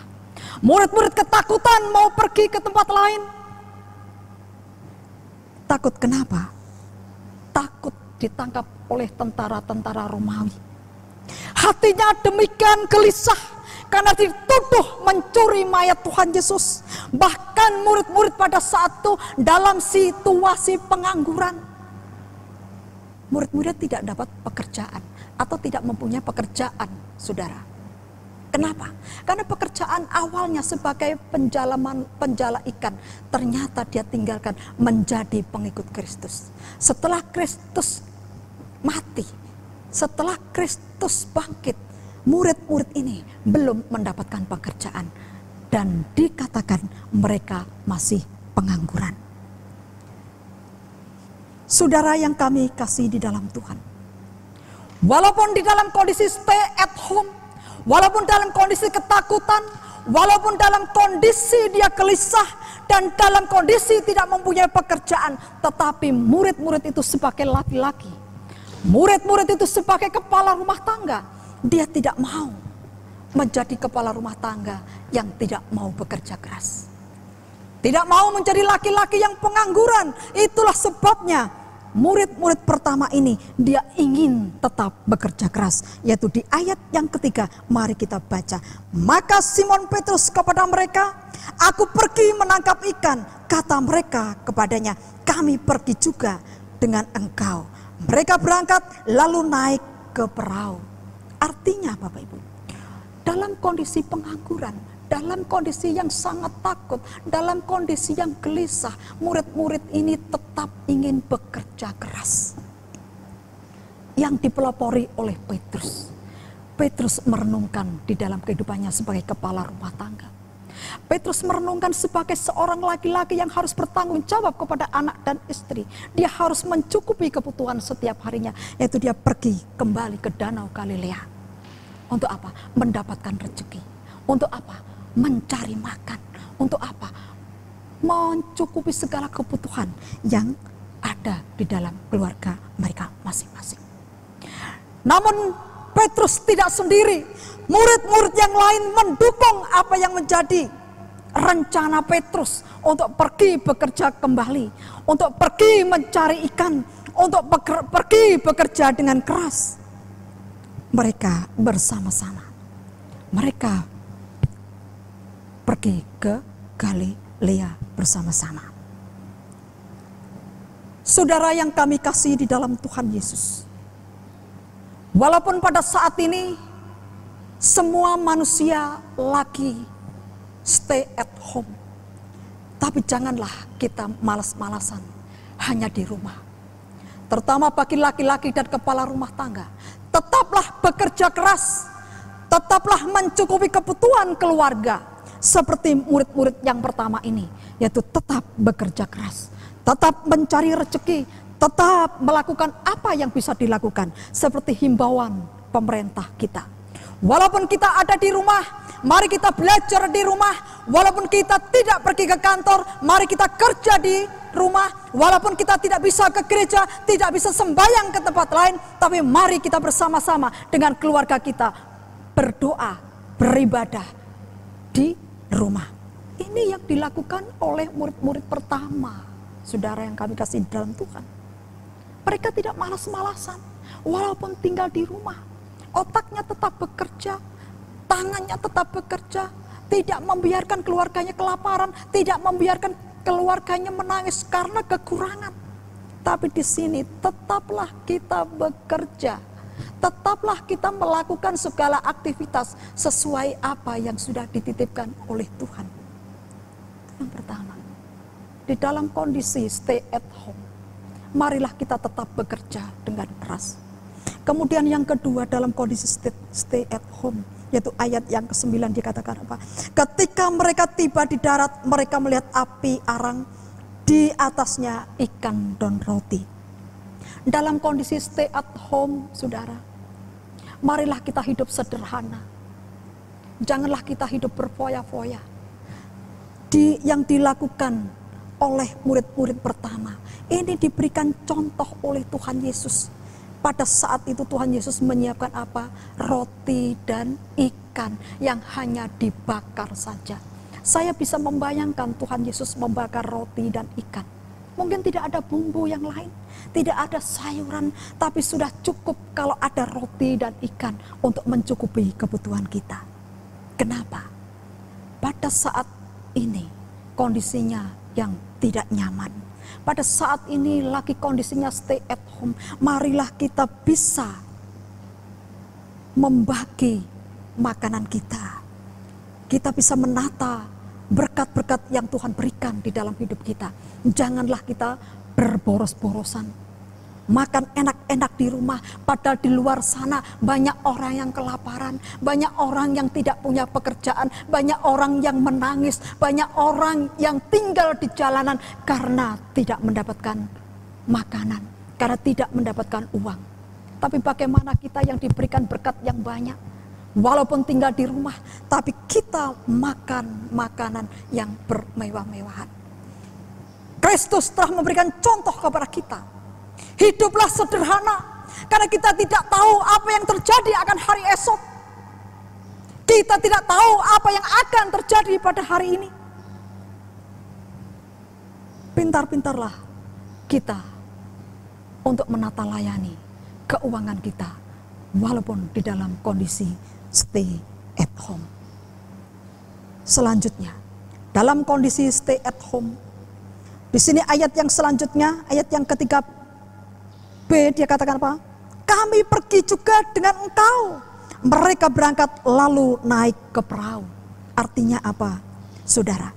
Murid-murid ketakutan mau pergi ke tempat lain. Takut kenapa? Takut ditangkap oleh tentara-tentara Romawi. Hatinya demikian gelisah karena dituduh mencuri mayat Tuhan Yesus. Bahkan murid-murid pada saat itu dalam situasi pengangguran. Murid-murid tidak dapat pekerjaan atau tidak mempunyai pekerjaan, saudara. Kenapa? Karena pekerjaan awalnya sebagai penjala ikan, ternyata dia tinggalkan menjadi pengikut Kristus. Setelah Kristus mati, setelah Kristus bangkit, murid-murid ini belum mendapatkan pekerjaan dan dikatakan mereka masih pengangguran. Saudara yang kami kasih di dalam Tuhan, walaupun di dalam kondisi stay at home, walaupun dalam kondisi ketakutan, walaupun dalam kondisi dia gelisah dan dalam kondisi tidak mempunyai pekerjaan, tetapi murid-murid itu sebagai laki-laki, murid-murid itu sebagai kepala rumah tangga, dia tidak mau menjadi kepala rumah tangga yang tidak mau bekerja keras. Tidak mau menjadi laki-laki yang pengangguran. Itulah sebabnya murid-murid pertama ini dia ingin tetap bekerja keras. Yaitu di ayat yang ketiga, mari kita baca. Maka Simon Petrus kepada mereka, aku pergi menangkap ikan. Kata mereka kepadanya, kami pergi juga dengan engkau. Mereka berangkat lalu naik ke perahu. Artinya Bapak Ibu, dalam kondisi pengangguran, dalam kondisi yang sangat takut, dalam kondisi yang gelisah, murid-murid ini tetap ingin bekerja keras. Yang dipelopori oleh Petrus. Petrus merenungkan di dalam kehidupannya sebagai kepala rumah tangga. Petrus merenungkan sebagai seorang laki-laki yang harus bertanggung jawab kepada anak dan istri. Dia harus mencukupi kebutuhan setiap harinya, yaitu dia pergi kembali ke Danau Galilea. Untuk apa? Mendapatkan rezeki. Untuk apa? Mencari makan. Untuk apa? Mencukupi segala kebutuhan yang ada di dalam keluarga mereka masing-masing. Namun Petrus tidak sendiri. Murid-murid yang lain mendukung apa yang menjadi rencana Petrus untuk pergi bekerja kembali, untuk pergi mencari ikan, untuk pergi bekerja dengan keras. Mereka bersama-sama. Mereka pergi ke Galilea bersama-sama. Saudara yang kami kasih di dalam Tuhan Yesus, walaupun pada saat ini semua manusia lagi stay at home, tapi janganlah kita malas-malasan hanya di rumah. Terutama bagi laki-laki dan kepala rumah tangga, tetaplah bekerja keras, tetaplah mencukupi kebutuhan keluarga, seperti murid-murid yang pertama ini, yaitu tetap bekerja keras, tetap mencari rezeki, tetap melakukan apa yang bisa dilakukan, seperti himbauan pemerintah kita. Walaupun kita ada di rumah, mari kita belajar di rumah. Walaupun kita tidak pergi ke kantor, mari kita kerja di rumah. Walaupun kita tidak bisa ke gereja, tidak bisa sembahyang ke tempat lain, tapi mari kita bersama-sama dengan keluarga kita berdoa, beribadah di rumah. Ini yang dilakukan oleh murid-murid pertama, saudara yang kami kasih dalam Tuhan. Mereka tidak malas-malasan, walaupun tinggal di rumah. Otaknya tetap bekerja, tangannya tetap bekerja, tidak membiarkan keluarganya kelaparan, tidak membiarkan keluarganya menangis karena kekurangan. Tapi di sini tetaplah kita bekerja, tetaplah kita melakukan segala aktivitas sesuai apa yang sudah dititipkan oleh Tuhan. Yang pertama, di dalam kondisi stay at home, marilah kita tetap bekerja dengan keras. Kemudian yang kedua, dalam kondisi stay at home, yaitu ayat yang ke-9 dikatakan apa? Ketika mereka tiba di darat, mereka melihat api arang, di atasnya ikan dan roti. Dalam kondisi stay at home, saudara, marilah kita hidup sederhana. Janganlah kita hidup berfoya-foya. Yang dilakukan oleh murid-murid pertama, ini diberikan contoh oleh Tuhan Yesus. Pada saat itu Tuhan Yesus menyiapkan apa? Roti dan ikan yang hanya dibakar saja. Saya bisa membayangkan Tuhan Yesus membakar roti dan ikan. Mungkin tidak ada bumbu yang lain, tidak ada sayuran, tapi sudah cukup kalau ada roti dan ikan untuk mencukupi kebutuhan kita. Kenapa? Pada saat ini kondisinya yang tidak nyaman. Pada saat ini lagi kondisinya stay at home, marilah kita bisa membagi makanan kita. Kita bisa menata berkat-berkat yang Tuhan berikan di dalam hidup kita. Janganlah kita berboros-borosan. Makan enak-enak di rumah, padahal di luar sana banyak orang yang kelaparan, banyak orang yang tidak punya pekerjaan, banyak orang yang menangis, banyak orang yang tinggal di jalanan karena tidak mendapatkan makanan, karena tidak mendapatkan uang. Tapi bagaimana kita yang diberikan berkat yang banyak, walaupun tinggal di rumah, tapi kita makan makanan yang bermewah-mewahan. Kristus telah memberikan contoh kepada kita. Hiduplah sederhana, karena kita tidak tahu apa yang terjadi akan hari esok. Kita tidak tahu apa yang akan terjadi pada hari ini. Pintar-pintarlah kita untuk menata layani keuangan kita, walaupun di dalam kondisi stay at home. Selanjutnya, dalam kondisi stay at home, di sini ayat yang selanjutnya, ayat yang ketiga B, dia katakan apa? Kami pergi juga dengan engkau. Mereka berangkat lalu naik ke perahu. Artinya apa, saudara?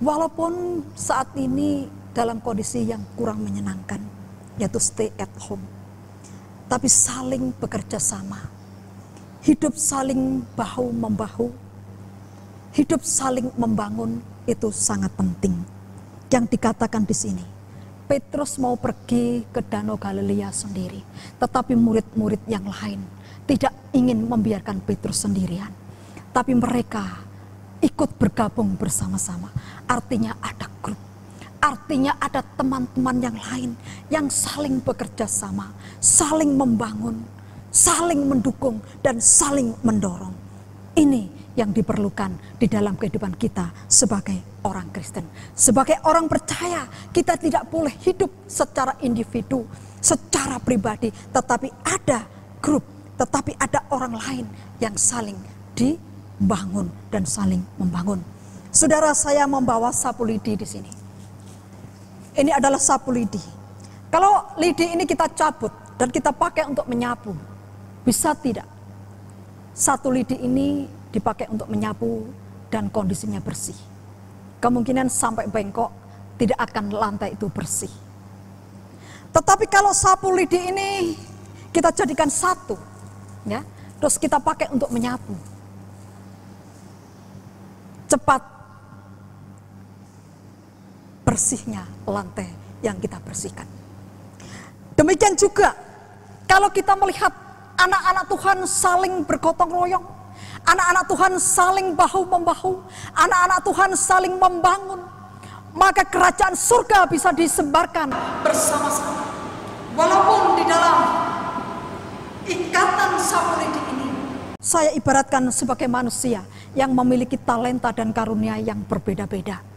Walaupun saat ini dalam kondisi yang kurang menyenangkan, yaitu stay at home, tapi saling bekerja sama, hidup saling bahu-membahu, hidup saling membangun itu sangat penting. Yang dikatakan di sini, Petrus mau pergi ke Danau Galilea sendiri, tetapi murid-murid yang lain tidak ingin membiarkan Petrus sendirian. Tapi mereka ikut bergabung bersama-sama. Artinya ada grup. Artinya ada teman-teman yang lain yang saling bekerja sama, saling membangun, saling mendukung, dan saling mendorong. Ini yang diperlukan di dalam kehidupan kita sebagai orang Kristen. Sebagai orang percaya, kita tidak boleh hidup secara individu, secara pribadi, tetapi ada grup, tetapi ada orang lain yang saling dibangun dan saling membangun. Saudara, saya membawa sapu lidi di sini. Ini adalah sapu lidi. Kalau lidi ini kita cabut dan kita pakai untuk menyapu, bisa tidak? Satu lidi ini dipakai untuk menyapu dan kondisinya bersih. Kemungkinan sampai bengkok, tidak akan lantai itu bersih. Tetapi kalau sapu lidi ini kita jadikan satu, ya, terus kita pakai untuk menyapu, cepat bersihnya lantai yang kita bersihkan. Demikian juga kalau kita melihat anak-anak Tuhan saling bergotong royong, anak-anak Tuhan saling bahu-membahu, anak-anak Tuhan saling membangun, maka kerajaan surga bisa disebarkan bersama-sama. Walaupun di dalam ikatan sapu lidi ini, saya ibaratkan sebagai manusia yang memiliki talenta dan karunia yang berbeda-beda.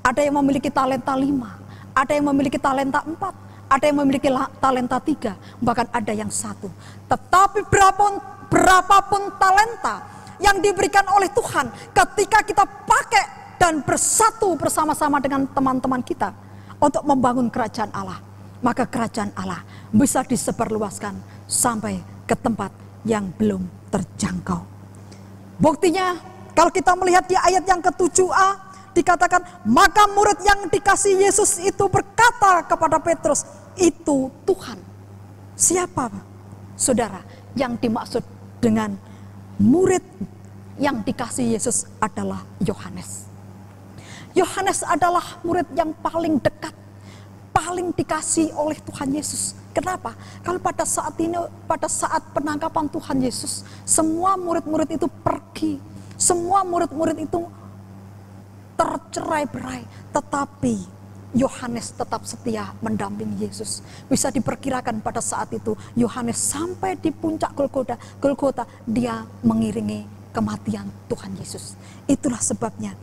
Ada yang memiliki talenta 5, ada yang memiliki talenta 4, ada yang memiliki talenta 3, bahkan ada yang 1. Tetapi berapapun talenta yang diberikan oleh Tuhan, ketika kita pakai dan bersatu bersama-sama dengan teman-teman kita untuk membangun kerajaan Allah, maka kerajaan Allah bisa disebarluaskan sampai ke tempat yang belum terjangkau. Buktinya, kalau kita melihat di ayat yang ke-7a, dikatakan, maka murid yang dikasih Yesus itu berkata kepada Petrus, itu Tuhan. Siapa, saudara, yang dimaksud dengan murid yang dikasih Yesus adalah Yohanes. Yohanes adalah murid yang paling dekat, paling dikasih oleh Tuhan Yesus. Kenapa? Kalau pada saat ini, pada saat penangkapan Tuhan Yesus, semua murid-murid itu pergi, semua murid-murid itu tercerai-berai, tetapi Yohanes tetap setia mendampingi Yesus. Bisa diperkirakan pada saat itu Yohanes sampai di puncak Golgota, dia mengiringi kematian Tuhan Yesus. Itulah sebabnya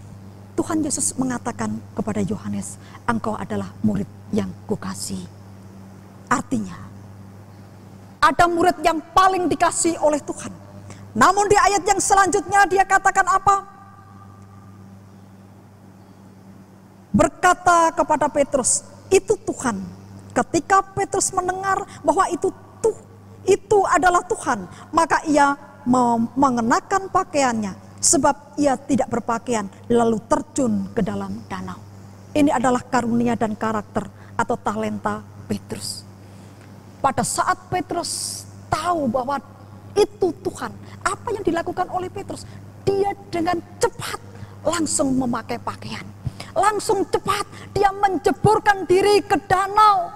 Tuhan Yesus mengatakan kepada Yohanes, engkau adalah murid yang kukasihi. Artinya ada murid yang paling dikasihi oleh Tuhan. Namun di ayat yang selanjutnya dia katakan apa? Berkata kepada Petrus, itu Tuhan. Ketika Petrus mendengar bahwa itu adalah Tuhan, maka ia mengenakan pakaiannya, sebab ia tidak berpakaian, lalu terjun ke dalam danau. Ini adalah karunia dan karakter atau talenta Petrus. Pada saat Petrus tahu bahwa itu Tuhan, apa yang dilakukan oleh Petrus? Dia dengan cepat langsung memakai pakaian. Langsung cepat dia menjeburkan diri ke danau.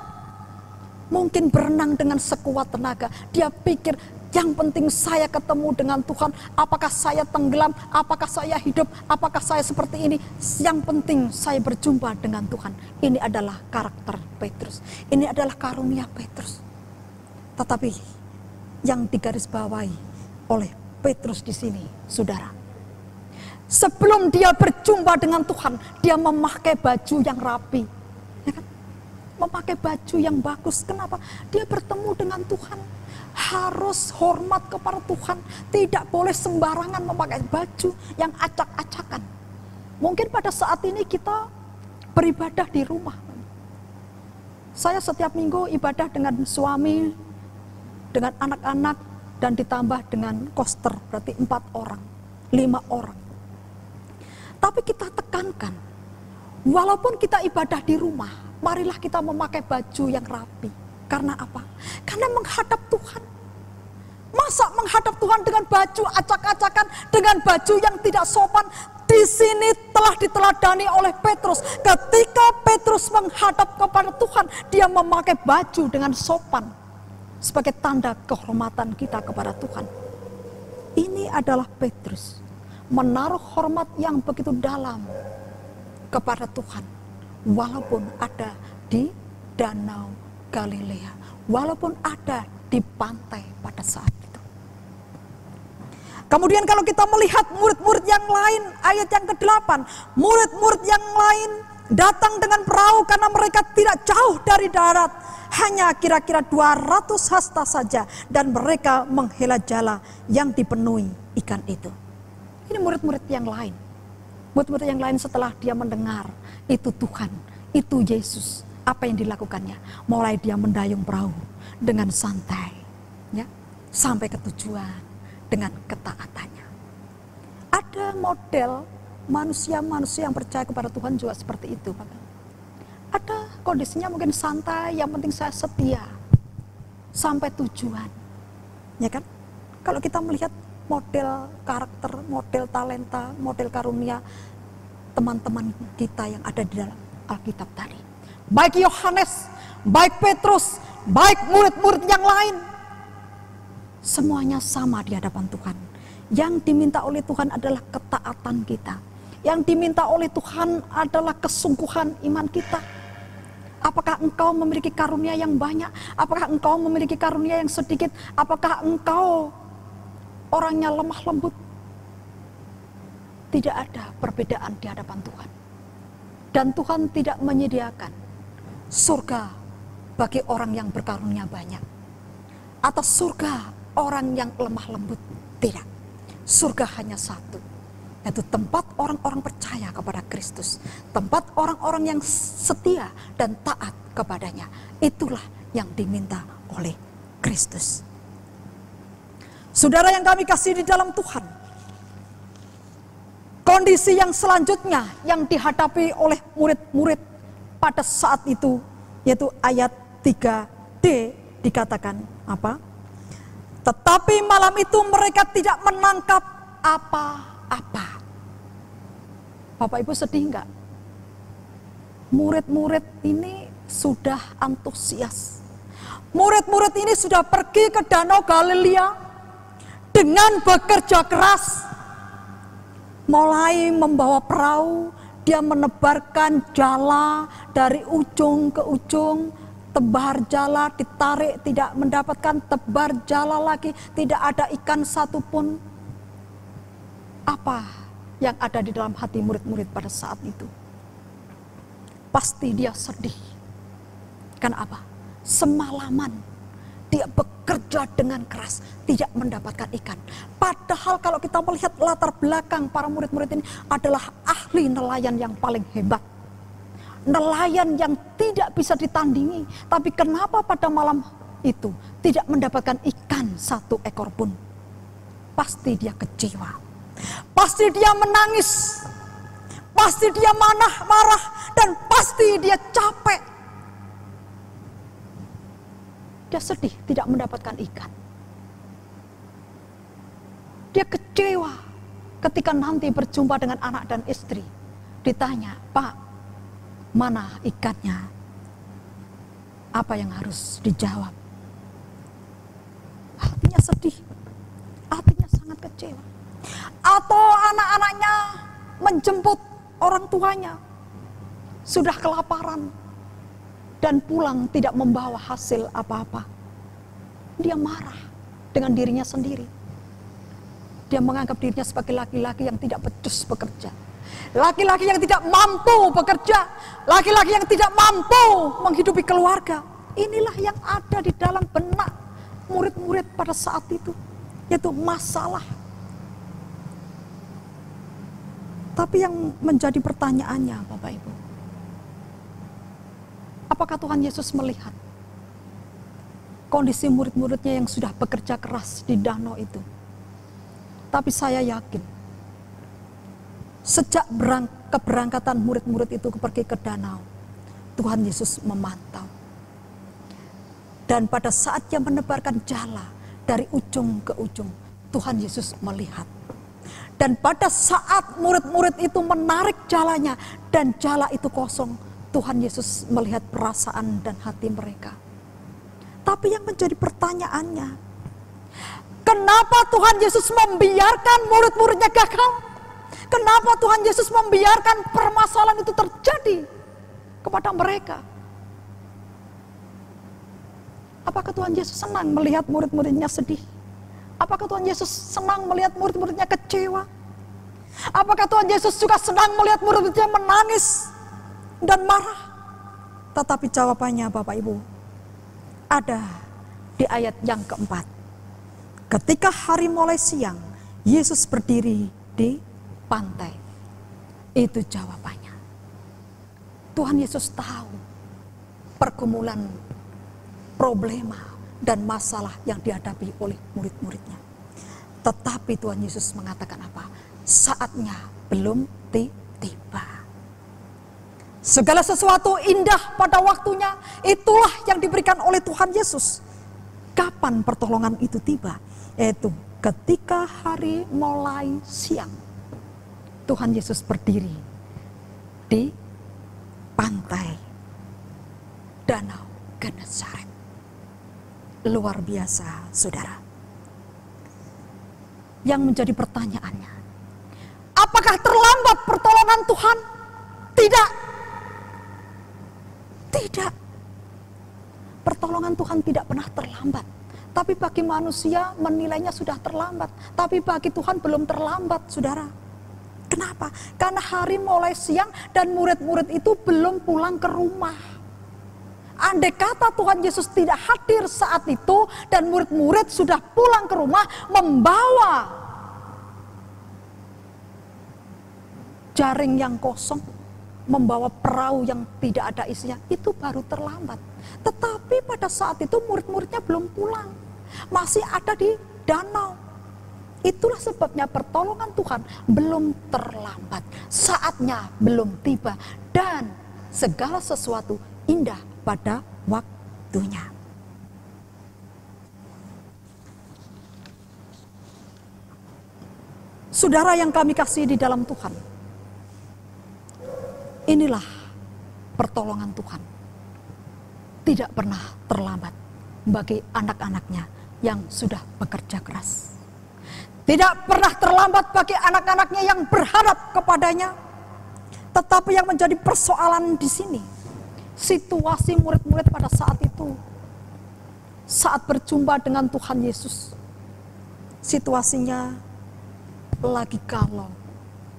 Mungkin berenang dengan sekuat tenaga. Dia pikir, yang penting saya ketemu dengan Tuhan. Apakah saya tenggelam, apakah saya hidup, apakah saya seperti ini, yang penting saya berjumpa dengan Tuhan. Ini adalah karakter Petrus, ini adalah karunia Petrus. Tetapi yang digarisbawahi oleh Petrus di sini, saudara, sebelum dia berjumpa dengan Tuhan, dia memakai baju yang rapi, ya kan? Memakai baju yang bagus. Kenapa? Dia bertemu dengan Tuhan, harus hormat kepada Tuhan, tidak boleh sembarangan memakai baju yang acak-acakan. Mungkin pada saat ini kita beribadah di rumah. Saya setiap minggu ibadah dengan suami, dengan anak-anak, dan ditambah dengan koster, berarti 4 orang, 5 orang. Tapi kita tekankan, walaupun kita ibadah di rumah, marilah kita memakai baju yang rapi. Karena apa? Karena menghadap Tuhan. Masa menghadap Tuhan dengan baju acak-acakan, dengan baju yang tidak sopan, Di sini telah diteladani oleh Petrus. Ketika Petrus menghadap kepada Tuhan, dia memakai baju dengan sopan sebagai tanda kehormatan kita kepada Tuhan. Ini adalah Petrus menaruh hormat yang begitu dalam kepada Tuhan, walaupun ada di Danau Galilea, walaupun ada di pantai pada saat itu. Kemudian kalau kita melihat murid-murid yang lain, ayat yang ke-8, murid-murid yang lain datang dengan perahu karena mereka tidak jauh dari darat, hanya kira-kira 200 hasta saja, dan mereka menghela jala yang dipenuhi ikan itu. Ini murid-murid yang lain. Murid-murid yang lain setelah dia mendengar itu Tuhan, itu Yesus, apa yang dilakukannya? Mulai dia mendayung perahu dengan santai, ya, sampai ke tujuan dengan ketaatannya. Ada model manusia-manusia yang percaya kepada Tuhan juga seperti itu, Bapak. Ada kondisinya mungkin santai, yang penting saya setia sampai tujuan, ya kan? Kalau kita melihat model karakter, model talenta, model karunia teman-teman kita yang ada di dalam Alkitab tadi, baik Yohanes, baik Petrus, baik murid-murid yang lain, semuanya sama di hadapan Tuhan. Yang diminta oleh Tuhan adalah ketaatan kita. Yang diminta oleh Tuhan adalah kesungguhan iman kita. Apakah engkau memiliki karunia yang banyak? Apakah engkau memiliki karunia yang sedikit? Apakah engkau orangnya lemah lembut? Tidak ada perbedaan di hadapan Tuhan. Dan Tuhan tidak menyediakan surga bagi orang yang berkarunia banyak, atau surga orang yang lemah lembut. Tidak. Surga hanya satu, yaitu tempat orang-orang percaya kepada Kristus, tempat orang-orang yang setia dan taat kepadanya. Itulah yang diminta oleh Kristus. Saudara yang kami kasih di dalam Tuhan, kondisi yang selanjutnya yang dihadapi oleh murid-murid pada saat itu, yaitu ayat 3D, dikatakan apa? Tetapi malam itu mereka tidak menangkap apa-apa. Bapak Ibu sedih enggak? Murid-murid ini sudah antusias. Murid-murid ini sudah pergi ke Danau Galilea dengan bekerja keras. Mulai membawa perahu, dia menebarkan jala dari ujung ke ujung, tebar jala, ditarik, tidak mendapatkan, tebar jala lagi, tidak ada ikan satupun. Apa yang ada di dalam hati murid-murid pada saat itu? Pasti dia sedih. Karena apa? Semalaman dia bekerja dengan keras, tidak mendapatkan ikan. Padahal kalau kita melihat latar belakang para murid-murid ini adalah ahli nelayan yang paling hebat. Nelayan yang tidak bisa ditandingi. Tapi kenapa pada malam itu tidak mendapatkan ikan satu ekor pun? Pasti dia kecewa. Pasti dia menangis. Pasti dia marah. Dan pasti dia capek. Dia sedih tidak mendapatkan ikan. Dia kecewa ketika nanti berjumpa dengan anak dan istri. Ditanya, Pak, mana ikannya? Apa yang harus dijawab? Hatinya sedih, hatinya sangat kecewa. Atau anak-anaknya menjemput orang tuanya, sudah kelaparan dan pulang tidak membawa hasil apa-apa. Dia marah dengan dirinya sendiri. Dia menganggap dirinya sebagai laki-laki yang tidak becus bekerja. Laki-laki yang tidak mampu bekerja, laki-laki yang tidak mampu menghidupi keluarga. Inilah yang ada di dalam benak murid-murid pada saat itu, yaitu masalah. Tapi yang menjadi pertanyaannya, Bapak Ibu, apakah Tuhan Yesus melihat kondisi murid-muridnya yang sudah bekerja keras di danau itu? Tapi saya yakin, sejak keberangkatan murid-murid itu pergi ke danau, Tuhan Yesus memantau. Dan pada saat dia menebarkan jala dari ujung ke ujung, Tuhan Yesus melihat. Dan pada saat murid-murid itu menarik jalanya dan jala itu kosong, Tuhan Yesus melihat perasaan dan hati mereka. Tapi yang menjadi pertanyaannya, kenapa Tuhan Yesus membiarkan murid-muridnya gagal? Kenapa Tuhan Yesus membiarkan permasalahan itu terjadi kepada mereka? Apakah Tuhan Yesus senang melihat murid-muridnya sedih? Apakah Tuhan Yesus senang melihat murid-muridnya kecewa? Apakah Tuhan Yesus juga senang melihat murid-muridnya menangis dan marah? Tetapi jawabannya Bapak Ibu ada di ayat yang keempat. Ketika hari mulai siang, Yesus berdiri di pantai. Itu jawabannya. Tuhan Yesus tahu pergumulan, problema dan masalah yang dihadapi oleh murid-muridnya. Tetapi Tuhan Yesus mengatakan apa? Saatnya belum tiba. Segala sesuatu indah pada waktunya, itulah yang diberikan oleh Tuhan Yesus. Kapan pertolongan itu tiba? Yaitu ketika hari mulai siang. Tuhan Yesus berdiri di pantai Danau Genesaret. Luar biasa, saudara. Yang menjadi pertanyaannya, apakah terlambat pertolongan Tuhan? Tidak. Tidak. Pertolongan Tuhan tidak pernah terlambat. Tapi bagi manusia menilainya sudah terlambat. Tapi bagi Tuhan belum terlambat, saudara. Kenapa? Karena hari mulai siang dan murid-murid itu belum pulang ke rumah. Andai kata Tuhan Yesus tidak hadir saat itu dan murid-murid sudah pulang ke rumah membawa jaring yang kosong, membawa perahu yang tidak ada isinya, itu baru terlambat. Tetapi pada saat itu murid-muridnya belum pulang, masih ada di danau. Itulah sebabnya pertolongan Tuhan belum terlambat, saatnya belum tiba, dan segala sesuatu indah pada waktunya. Saudara yang kami kasih di dalam Tuhan, inilah pertolongan Tuhan. Tidak pernah terlambat bagi anak-anaknya yang sudah bekerja keras. Tidak pernah terlambat bagi anak-anaknya yang berharap kepadanya. Tetapi yang menjadi persoalan di sini, situasi murid-murid pada saat itu, saat berjumpa dengan Tuhan Yesus, situasinya lagi galau,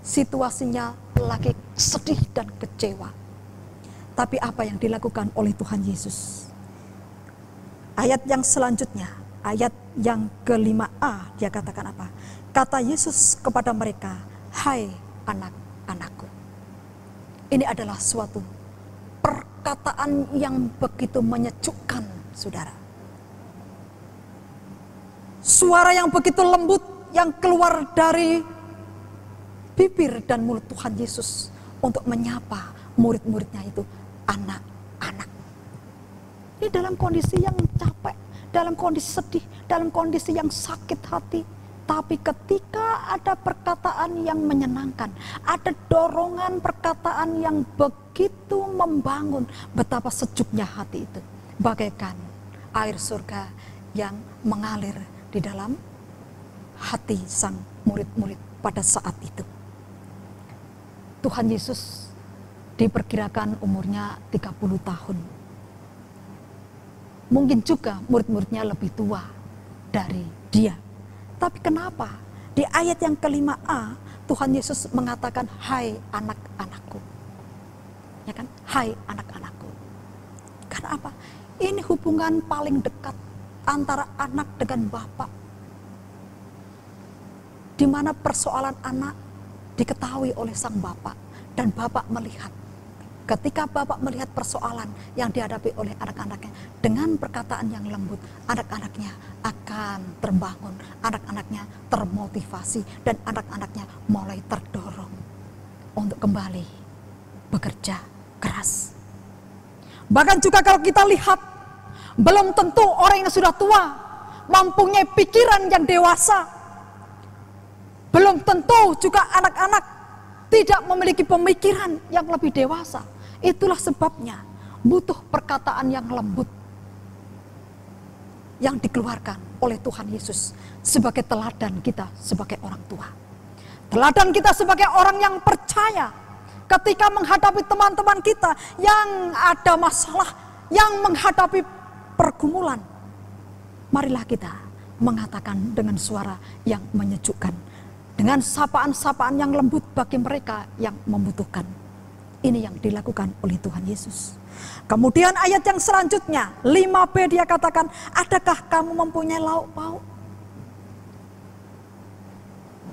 situasinya lagi sedih dan kecewa. Tapi apa yang dilakukan oleh Tuhan Yesus? Ayat yang selanjutnya, ayat yang ke-5a, dia katakan apa? Kata Yesus kepada mereka, "Hai anak-anakku." Ini adalah suatu perkataan yang begitu menyejukkan, saudara. Suara yang begitu lembut yang keluar dari bibir dan mulut Tuhan Yesus untuk menyapa murid-muridnya itu, anak-anak. Ini dalam kondisi yang capek, dalam kondisi sedih, dalam kondisi yang sakit hati. Tapi ketika ada perkataan yang menyenangkan, ada dorongan perkataan yang begitu membangun, betapa sejuknya hati itu. Bagaikan air surga yang mengalir di dalam hati sang murid-murid pada saat itu. Tuhan Yesus diperkirakan umurnya 30 tahun. Mungkin juga murid-muridnya lebih tua dari dia. Tapi kenapa di ayat yang ke-5a Tuhan Yesus mengatakan, "Hai anak-anakku." Ya kan? Hai anak-anakku. Karena apa? Ini hubungan paling dekat antara anak dengan bapak. Di mana persoalan anak diketahui oleh sang bapak dan bapak melihat. Ketika bapak melihat persoalan yang dihadapi oleh anak-anaknya dengan perkataan yang lembut, anak-anaknya akan terbangun, anak-anaknya termotivasi, dan anak-anaknya mulai terdorong untuk kembali bekerja keras. Bahkan juga kalau kita lihat, belum tentu orang yang sudah tua mempunyai pikiran yang dewasa. Belum tentu juga anak-anak tidak memiliki pemikiran yang lebih dewasa. Itulah sebabnya butuh perkataan yang lembut yang dikeluarkan oleh Tuhan Yesus sebagai teladan kita sebagai orang tua. Teladan kita sebagai orang yang percaya ketika menghadapi teman-teman kita yang ada masalah, yang menghadapi pergumulan. Marilah kita mengatakan dengan suara yang menyejukkan, dengan sapaan-sapaan yang lembut bagi mereka yang membutuhkan. Ini yang dilakukan oleh Tuhan Yesus. Kemudian ayat yang selanjutnya 5b dia katakan, adakah kamu mempunyai lauk pauk?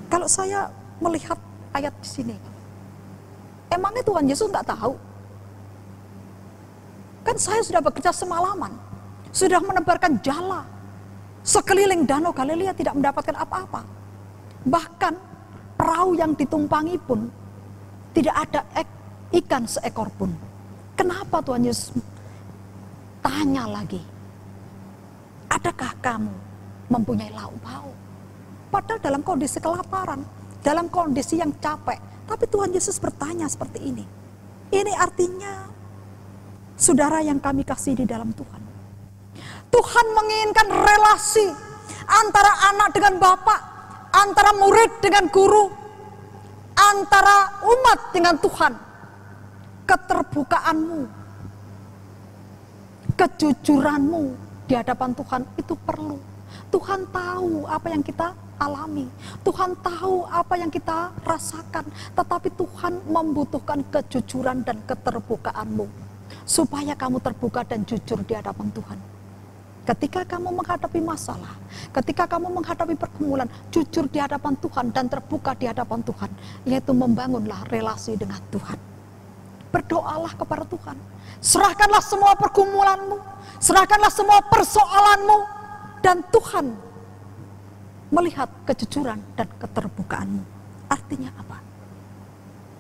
Kalau saya melihat ayat di sini, emangnya Tuhan Yesus nggak tahu? Kan saya sudah bekerja semalaman, sudah menebarkan jala sekeliling danau Galilea, tidak mendapatkan apa-apa. Bahkan perahu yang ditumpangi pun tidak ada ikan seekor pun. Kenapa Tuhan Yesus tanya lagi, adakah kamu mempunyai lauk pauk? Padahal dalam kondisi kelaparan, dalam kondisi yang capek, tapi Tuhan Yesus bertanya seperti ini. Ini artinya, saudara yang kami kasih di dalam Tuhan, Tuhan menginginkan relasi antara anak dengan bapak, antara murid dengan guru, antara umat dengan Tuhan. Keterbukaanmu, kejujuranmu di hadapan Tuhan itu perlu. Tuhan tahu apa yang kita alami, Tuhan tahu apa yang kita rasakan, tetapi Tuhan membutuhkan kejujuran dan keterbukaanmu supaya kamu terbuka dan jujur di hadapan Tuhan. Ketika kamu menghadapi masalah, ketika kamu menghadapi pergumulan, jujur di hadapan Tuhan dan terbuka di hadapan Tuhan, yaitu membangunlah relasi dengan Tuhan. Berdoalah kepada Tuhan, serahkanlah semua pergumulanmu, serahkanlah semua persoalanmu, dan Tuhan melihat kejujuran dan keterbukaanmu. Artinya apa?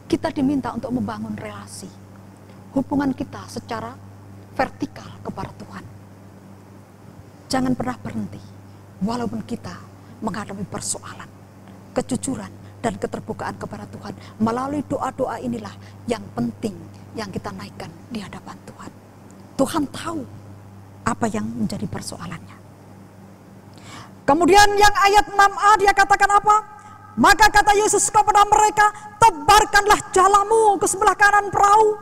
Kita diminta untuk membangun relasi, hubungan kita secara vertikal kepada Tuhan. Jangan pernah berhenti, walaupun kita menghadapi persoalan, kejujuran dan keterbukaan kepada Tuhan. Melalui doa-doa inilah yang penting yang kita naikkan di hadapan Tuhan. Tuhan tahu apa yang menjadi persoalannya. Kemudian yang ayat 6a dia katakan apa? Maka kata Yesus kepada mereka, tebarkanlah jalamu ke sebelah kanan perahu.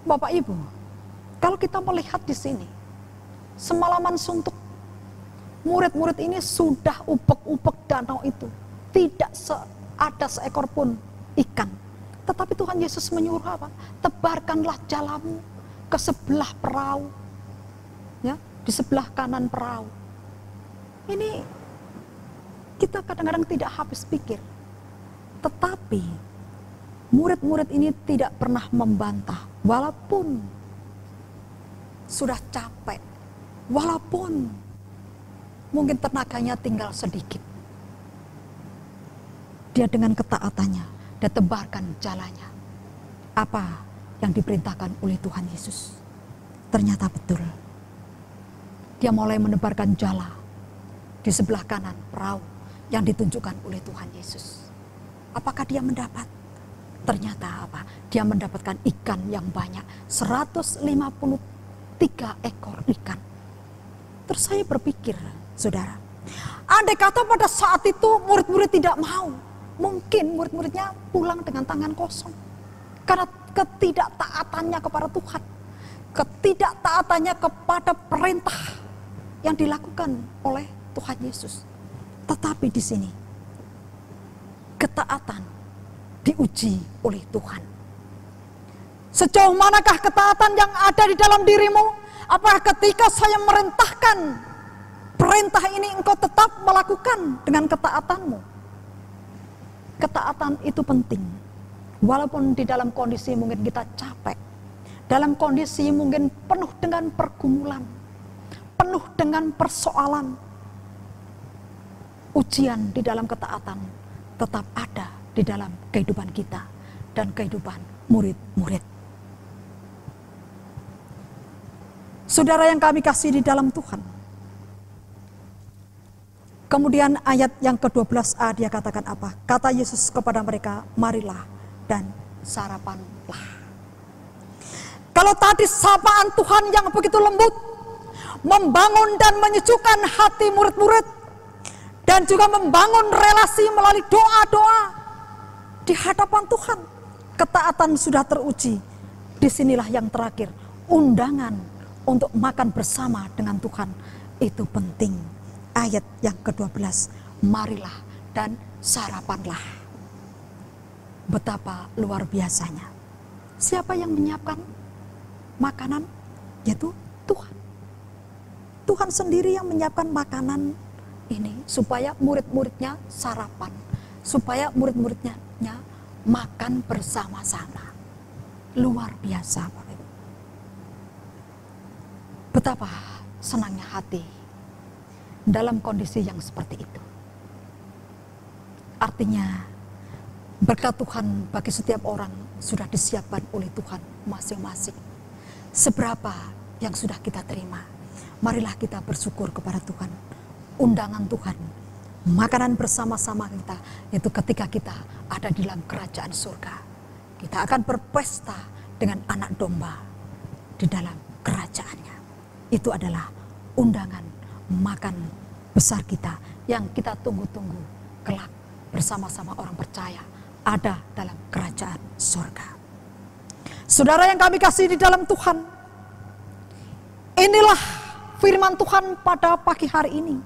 Bapak Ibu, kalau kita melihat di sini, semalaman suntuk, murid-murid ini sudah upek-upek danau itu. Tidak ada seekor pun ikan. Tetapi Tuhan Yesus menyuruh apa? Tebarkanlah jalamu ke sebelah perahu. Ya, di sebelah kanan perahu. Ini kita kadang-kadang tidak habis pikir. Tetapi murid-murid ini tidak pernah membantah. Walaupun sudah capek. Walaupun mungkin tenaganya tinggal sedikit. Dia dengan ketaatannya, dia tebarkan jalannya. Apa yang diperintahkan oleh Tuhan Yesus. Ternyata betul. Dia mulai menebarkan jala di sebelah kanan perahu yang ditunjukkan oleh Tuhan Yesus. Apakah dia mendapat? Ternyata apa? Dia mendapatkan ikan yang banyak. 153 ekor ikan. Terus saya berpikir, saudara, andai kata pada saat itu murid-murid tidak mau, mungkin murid-muridnya pulang dengan tangan kosong. Karena ketidaktaatannya kepada Tuhan, ketidaktaatannya kepada perintah yang dilakukan oleh Tuhan Yesus. Tetapi di sini, ketaatan diuji oleh Tuhan. Sejauh manakah ketaatan yang ada di dalam dirimu? Apakah ketika saya merintahkan perintah ini engkau tetap melakukan dengan ketaatanmu? Ketaatan itu penting. Walaupun di dalam kondisi mungkin kita capek, dalam kondisi mungkin penuh dengan pergumulan, penuh dengan persoalan, ujian di dalam ketaatan tetap ada di dalam kehidupan kita dan kehidupan murid-murid. Saudara yang kami kasih di dalam Tuhan, Kemudian ayat yang ke-12a dia katakan apa? Kata Yesus kepada mereka, marilah dan sarapanlah. Kalau tadi sapaan Tuhan yang begitu lembut, membangun dan menyejukkan hati murid-murid, dan juga membangun relasi melalui doa-doa di hadapan Tuhan. Ketaatan sudah teruji. Disinilah yang terakhir, undangan untuk makan bersama dengan Tuhan. Itu penting. Ayat yang ke-12, marilah dan sarapanlah. Betapa luar biasanya. Siapa yang menyiapkan makanan? Yaitu Tuhan. Tuhan sendiri yang menyiapkan makanan ini supaya murid-muridnya sarapan, supaya murid-muridnya makan bersama-sama. Luar biasa, Bapak Ibu. Betapa senangnya hati dalam kondisi yang seperti itu. Artinya berkat Tuhan bagi setiap orang sudah disiapkan oleh Tuhan masing-masing. Seberapa yang sudah kita terima, marilah kita bersyukur kepada Tuhan. Undangan Tuhan, makanan bersama-sama kita, yaitu ketika kita ada di dalam kerajaan surga. Kita akan berpesta dengan anak domba di dalam kerajaannya. Itu adalah undangan makan besar kita yang kita tunggu-tunggu kelak bersama-sama orang percaya ada dalam kerajaan surga. Saudara yang kami kasih di dalam Tuhan, inilah firman Tuhan pada pagi hari ini.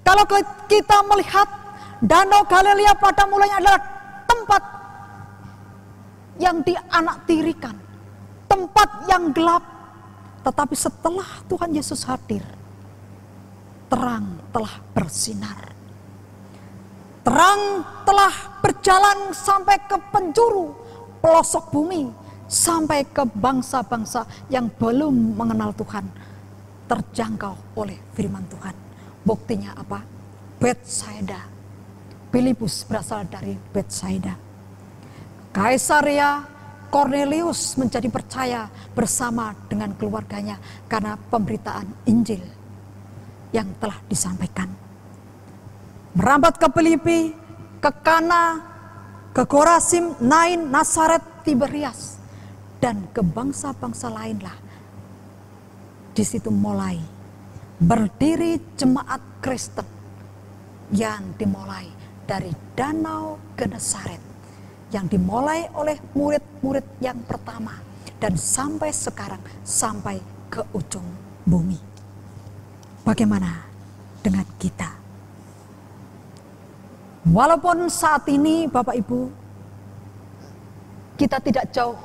Kalau kita melihat Danau Galilea pada mulanya adalah tempat yang dianaktirikan, tempat yang gelap, tetapi setelah Tuhan Yesus hadir, terang telah bersinar. Terang telah berjalan sampai ke penjuru pelosok bumi, sampai ke bangsa-bangsa yang belum mengenal Tuhan, terjangkau oleh firman Tuhan. Buktinya apa? Betsaida. Filipus berasal dari Betsaida. Kaisarea Cornelius menjadi percaya bersama dengan keluarganya karena pemberitaan Injil yang telah disampaikan. Merambat ke Filipi, ke Kana, ke Korasim, Nain, Nazaret, Tiberias, dan ke bangsa-bangsa lainlah. Di situ mulai berdiri jemaat Kristen yang dimulai dari Danau Genesaret, yang dimulai oleh murid-murid yang pertama dan sampai sekarang, sampai ke ujung bumi. Bagaimana dengan kita? Walaupun saat ini Bapak Ibu, kita tidak jauh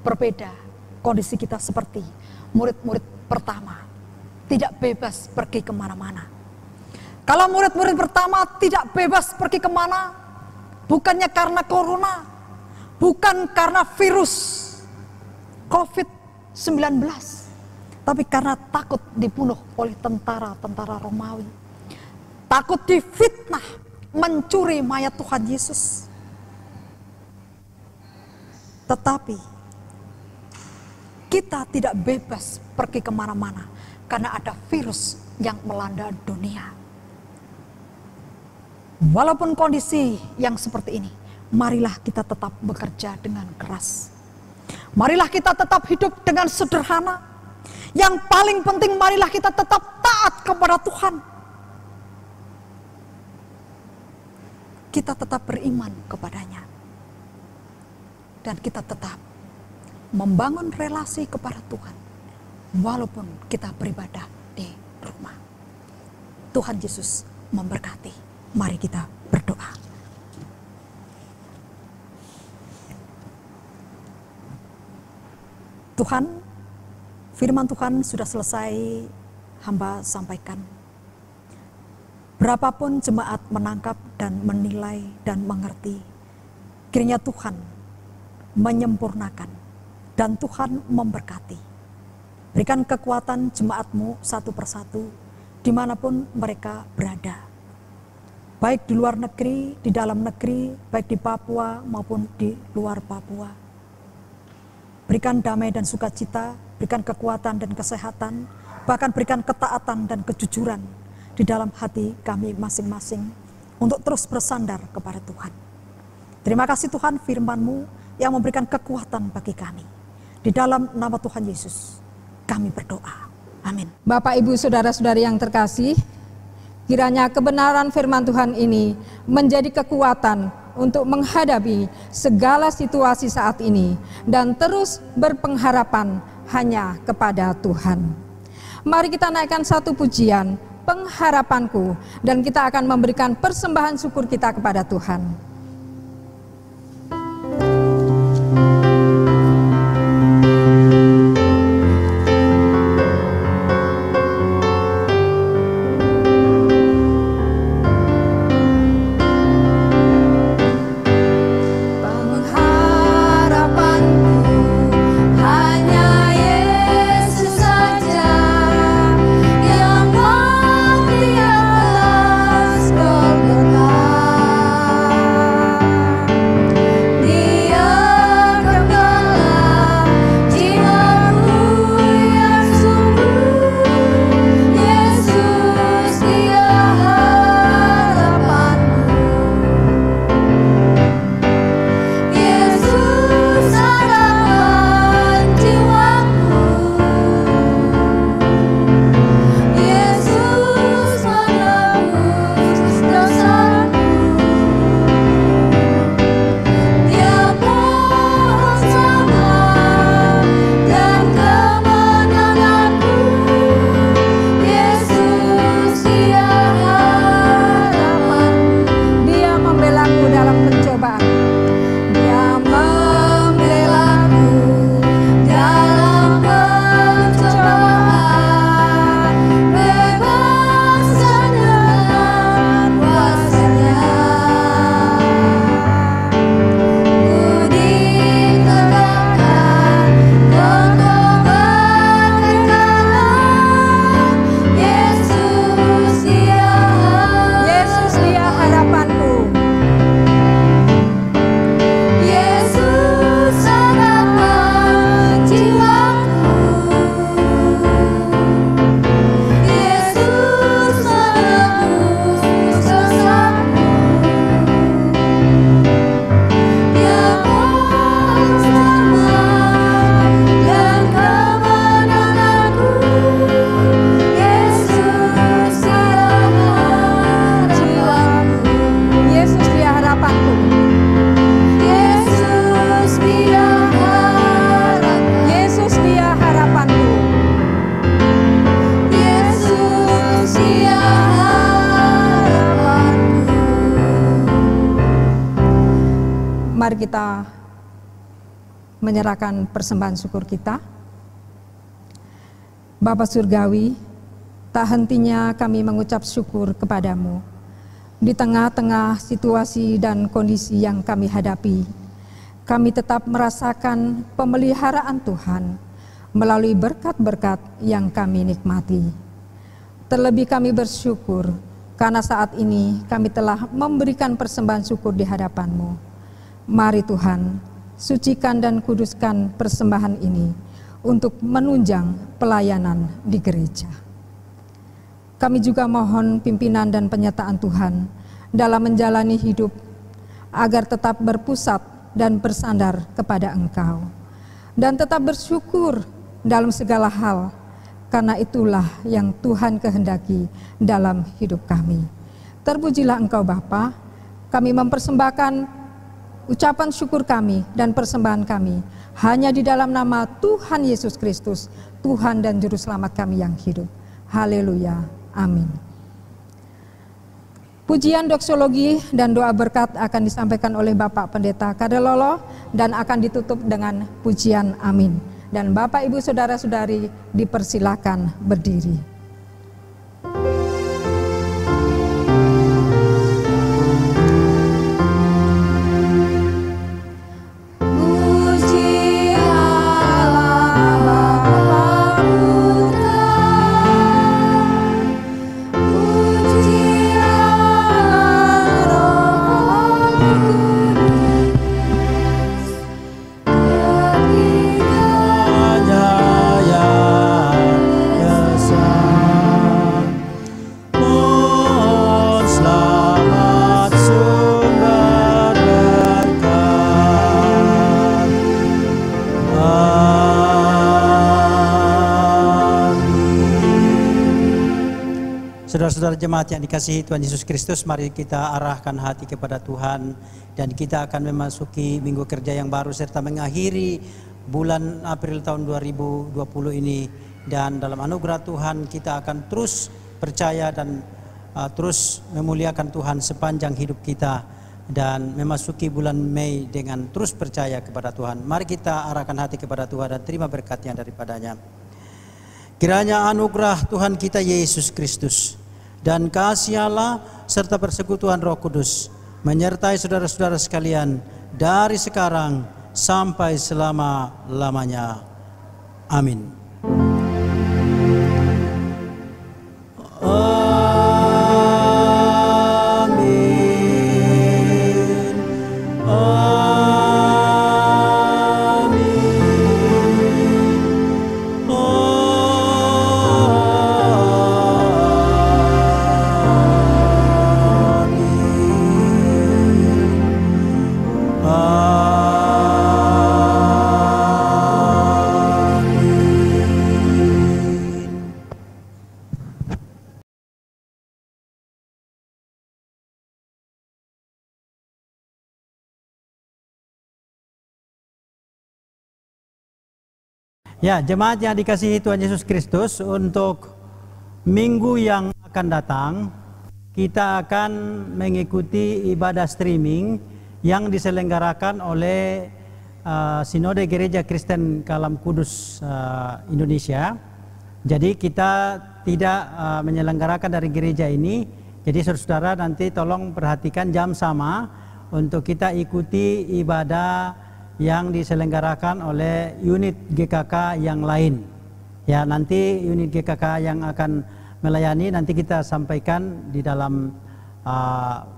berbeda, kondisi kita seperti murid-murid pertama, tidak bebas pergi kemana-mana. Kalau murid-murid pertama tidak bebas pergi kemana, bukannya karena corona, bukan karena virus COVID-19, tapi karena takut dibunuh oleh tentara-tentara Romawi, takut difitnah, mencuri mayat Tuhan Yesus. Tetapi kita tidak bebas pergi kemana-mana karena ada virus yang melanda dunia. Walaupun kondisi yang seperti ini, marilah kita tetap bekerja dengan keras. Marilah kita tetap hidup dengan sederhana. Yang paling penting, marilah kita tetap taat kepada Tuhan. Kita tetap beriman kepadanya. Dan kita tetap membangun relasi kepada Tuhan. Walaupun kita beribadah di rumah. Tuhan Yesus memberkati. Mari kita berdoa. Tuhan, firman Tuhan sudah selesai hamba sampaikan. Berapapun jemaat menangkap dan menilai dan mengerti, kiranya Tuhan menyempurnakan dan Tuhan memberkati. Berikan kekuatan jemaat-Mu satu persatu dimanapun mereka berada. Baik di luar negeri, di dalam negeri, baik di Papua maupun di luar Papua. Berikan damai dan sukacita, berikan kekuatan dan kesehatan, bahkan berikan ketaatan dan kejujuran di dalam hati kami masing-masing untuk terus bersandar kepada Tuhan. Terima kasih Tuhan, firman-Mu yang memberikan kekuatan bagi kami. Di dalam nama Tuhan Yesus kami berdoa. Amin. Bapak, Ibu, Saudara-saudari yang terkasih, kiranya kebenaran firman Tuhan ini menjadi kekuatan untuk menghadapi segala situasi saat ini dan terus berpengharapan hanya kepada Tuhan. Mari kita naikkan satu pujian, pengharapanku, dan kita akan memberikan persembahan syukur kita kepada Tuhan. Mari kita menyerahkan persembahan syukur kita. Bapa Surgawi, tak hentinya kami mengucap syukur kepadamu. Di tengah-tengah situasi dan kondisi yang kami hadapi, kami tetap merasakan pemeliharaan Tuhan melalui berkat-berkat yang kami nikmati. Terlebih kami bersyukur karena saat ini kami telah memberikan persembahan syukur di hadapan-Mu. Mari Tuhan, sucikan dan kuduskan persembahan ini untuk menunjang pelayanan di gereja. Kami juga mohon pimpinan dan penyertaan Tuhan dalam menjalani hidup agar tetap berpusat dan bersandar kepada Engkau dan tetap bersyukur dalam segala hal, karena itulah yang Tuhan kehendaki dalam hidup kami. Terpujilah Engkau Bapa. Kami mempersembahkan ucapan syukur kami dan persembahan kami hanya di dalam nama Tuhan Yesus Kristus, Tuhan dan Juru Selamat kami yang hidup. Haleluya. Amin. Pujian doksologi dan doa berkat akan disampaikan oleh Bapak Pendeta Kadelolo dan akan ditutup dengan pujian amin. Dan Bapak, Ibu, Saudara-saudari dipersilakan berdiri. Jaya, jaya, Saudara-saudara jemaat yang dikasihi Tuhan Yesus Kristus, mari kita arahkan hati kepada Tuhan dan kita akan memasuki minggu kerja yang baru serta mengakhiri bulan April tahun 2020 ini, dan dalam anugerah Tuhan kita akan terus percaya dan terus memuliakan Tuhan sepanjang hidup kita dan memasuki bulan Mei dengan terus percaya kepada Tuhan. Mari kita arahkan hati kepada Tuhan dan terima berkatnya daripadanya. Kiranya anugerah Tuhan kita Yesus Kristus dan kasih Allah serta persekutuan Roh Kudus menyertai saudara-saudara sekalian dari sekarang sampai selama-lamanya. Amin. Ya, jemaat yang dikasihi Tuhan Yesus Kristus, untuk minggu yang akan datang kita akan mengikuti ibadah streaming yang diselenggarakan oleh Sinode Gereja Kristen Kalam Kudus Indonesia. Jadi kita tidak menyelenggarakan dari gereja ini. Jadi saudara-saudara nanti tolong perhatikan jam sama untuk kita ikuti ibadah yang diselenggarakan oleh unit GKK yang lain. Ya, nanti unit GKK yang akan melayani nanti kita sampaikan di dalam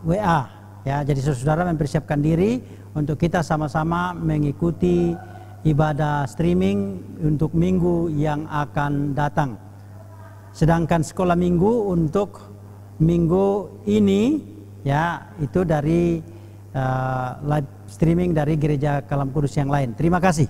WA. Ya, jadi saudara mempersiapkan diri untuk kita sama-sama mengikuti ibadah streaming untuk minggu yang akan datang. Sedangkan sekolah minggu untuk minggu ini ya itu dari live streaming dari Gereja Kalam Kudus yang lain. Terima kasih.